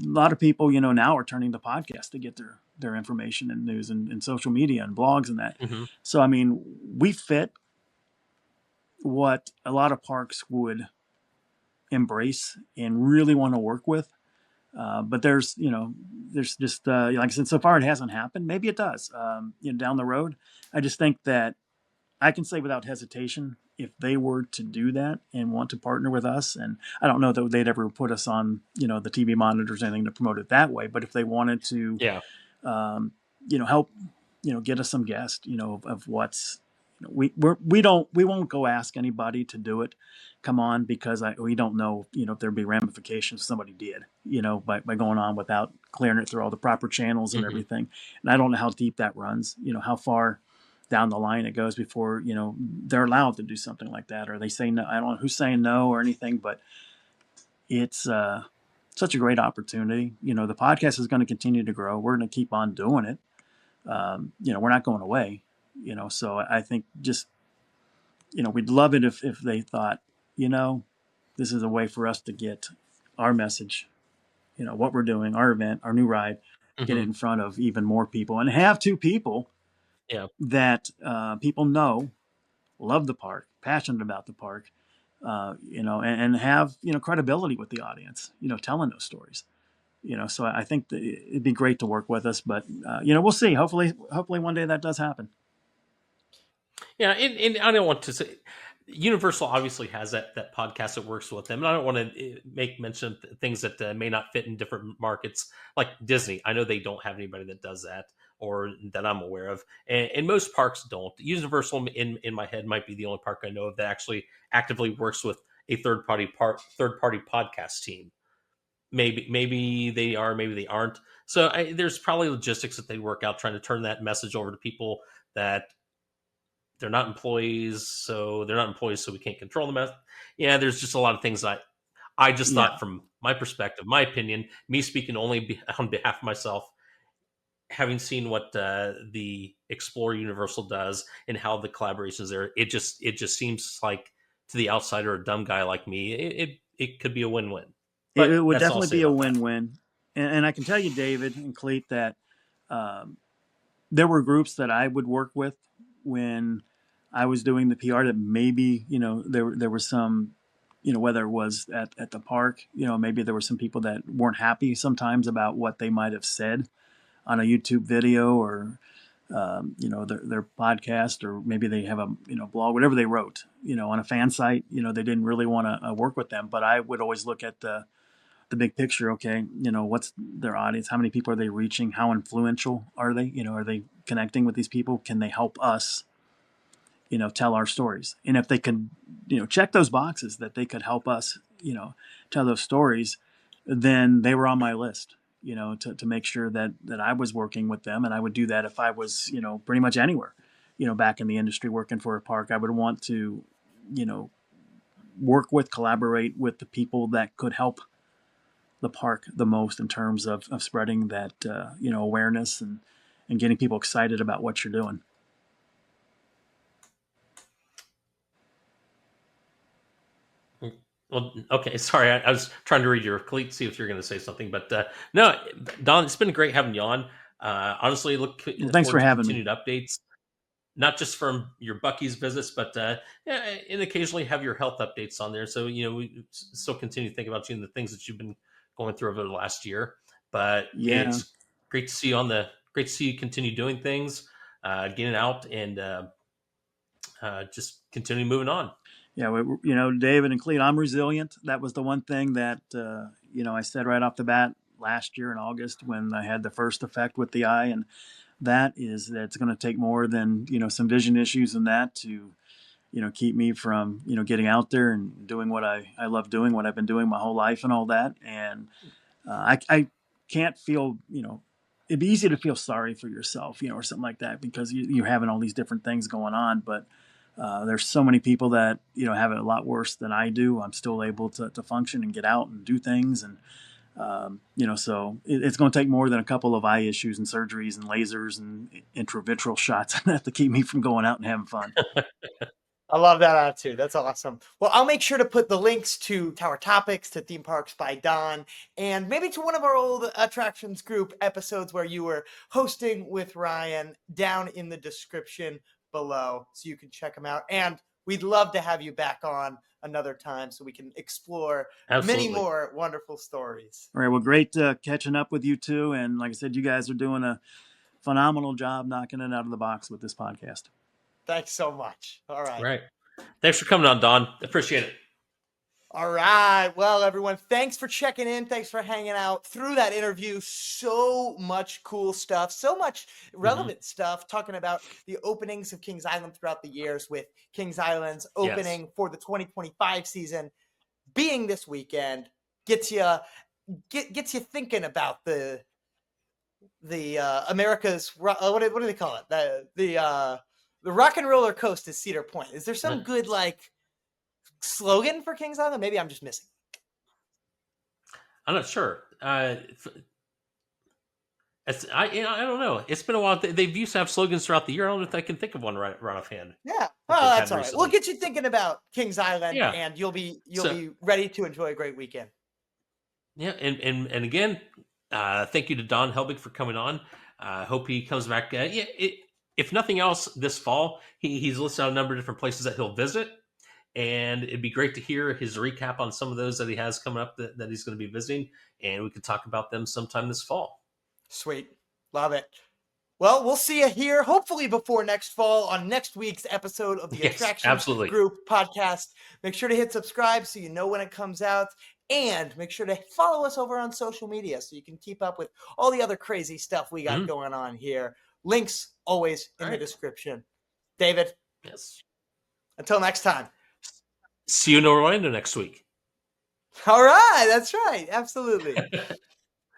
a lot of people, now are turning to podcasts to get their information and news and social media and blogs and that. Mm-hmm. So, I mean, we fit what a lot of parks would embrace and really want to work with. But there's just, like I said, so far it hasn't happened. Maybe it does, down the road. I just think that I can say without hesitation, if they were to do that and want to partner with us, and I don't know that they'd ever put us on, the TV monitors or anything to promote it that way, but if they wanted to, help, get us some guests, of what's, we won't go ask anybody to do it. Come on, because we don't know, if there'd be ramifications if somebody did, by going on without clearing it through all the proper channels and everything. And I don't know how deep that runs, how far down the line it goes before they're allowed to do something like that, or they say no. I don't know who's saying no or anything, but it's such a great opportunity. The podcast is going to continue to grow. We're going to keep on doing it. We're not going away. So I think just we'd love it if they thought this is a way for us to get our message, what we're doing, our event, our new ride, get it in front of even more people, and have two people that people know, love the park, passionate about the park, and have credibility with the audience, telling those stories. So I think that it'd be great to work with us, but we'll see. Hopefully one day that does happen. Yeah, and I don't want to say Universal obviously has that podcast that works with them, and I don't want to make mention of things that may not fit in different markets, like Disney. I know they don't have anybody that does that, or that I'm aware of, and most parks don't. Universal, in my head, might be the only park I know of that actually actively works with a third party podcast team. Maybe they are, maybe they aren't. So there's probably logistics that they work out trying to turn that message over to people that they're not employees, so we can't control them. Yeah, there's just a lot of things I just Yeah, thought from my perspective, my opinion, me speaking only on behalf of myself, having seen what the Explore Universal does and how the collaborations there, it just seems like to the outsider, a dumb guy like me, it could be a win-win. it But would that's all I'll definitely say be a about that. win-win. And I can tell you, David and Cleet, that um, there were groups that I would work with when I was doing the PR that maybe, there was some, whether it was at the park, maybe there were some people that weren't happy sometimes about what they might have said on a YouTube video or, their podcast, or maybe they have a, blog, whatever they wrote, on a fan site, they didn't really want to work with them. But I would always look at the big picture. Okay, what's their audience? How many people are they reaching? How influential are they? Are they connecting with these people? Can they help us, tell our stories? And if they could, check those boxes that they could help us, tell those stories, then they were on my list, to make sure that I was working with them. And I would do that if I was, pretty much anywhere, back in the industry working for a park. I would want to, you know, collaborate with the people that could help the park the most in terms of spreading that awareness and getting people excited about what you're doing. Well, okay, sorry, I was trying to read your cleat, see if you're going to say something, but no, Don, it's been great having you on. Honestly, look Well, thanks for forward to having me. continued updates, not just from your Bucky's business, but yeah, and occasionally have your health updates on there. So we still continue to think about you and the things that you've been going through over the last year. But Yeah, it's great to see you continue doing things, getting out, and just continue moving on. yeah. David and Clete, I'm resilient. That was the one thing that I said right off the bat last year in August when I had the first effect with the eye, and that is that it's going to take more than some vision issues and that to keep me from getting out there and doing what I love doing, what I've been doing my whole life and all that. And I can't feel, it'd be easy to feel sorry for yourself, or something like that, because you're having all these different things going on. But there's so many people that, have it a lot worse than I do. I'm still able to function and get out and do things. And, so it's going to take more than a couple of eye issues and surgeries and lasers and intravitreal shots to keep me from going out and having fun. I love that attitude. That's awesome. Well, I'll make sure to put the links to Tower Topics, to Theme Parks by Don, and maybe to one of our old Attractions Group episodes where you were hosting with Ryan down in the description below, so you can check them out. And we'd love to have you back on another time so we can explore many Absolutely. more wonderful stories. All right. Well, great catching up with you too. And like I said, you guys are doing a phenomenal job knocking it out of the box with this podcast. Thanks so much. All All right. right. Thanks for coming on, Don. Appreciate it. All right. Well, everyone, thanks for checking in. Thanks for hanging out through that interview. So much cool stuff, so much relevant stuff, talking about the openings of Kings Island throughout the years, with Kings Island's Yes. opening for the 2025 season being this weekend. Gets you thinking about the America's what do they call it? The rock and roller coast is Cedar Point. Is there some good slogan for Kings Island? Maybe I'm just missing. I'm not sure. I don't know. It's been a while. They've used to have slogans throughout the year. I don't know if I can think of one right offhand Yeah. that Oh, they've that's had all right. We'll recently. get you thinking about Kings Island, Yeah. and you'll be So ready to enjoy a great weekend. yeah, and again, thank you to Don Helbig for coming on. Hope he comes back. If nothing else, this fall he's listed out a number of different places that he'll visit, and it'd be great to hear his recap on some of those that he has coming up that he's going to be visiting, and we could talk about them sometime this fall. Sweet. Love it. Well, we'll see you here, hopefully before next fall, on next week's episode of the Yes, Attractions absolutely. Group podcast. Make sure to hit subscribe so you know when it comes out. And make sure to follow us over on social media so you can keep up with all the other crazy stuff we got going on here. Links always in the description. David, Yes. until next time. See you in Orlando next week. All right, that's right. Absolutely.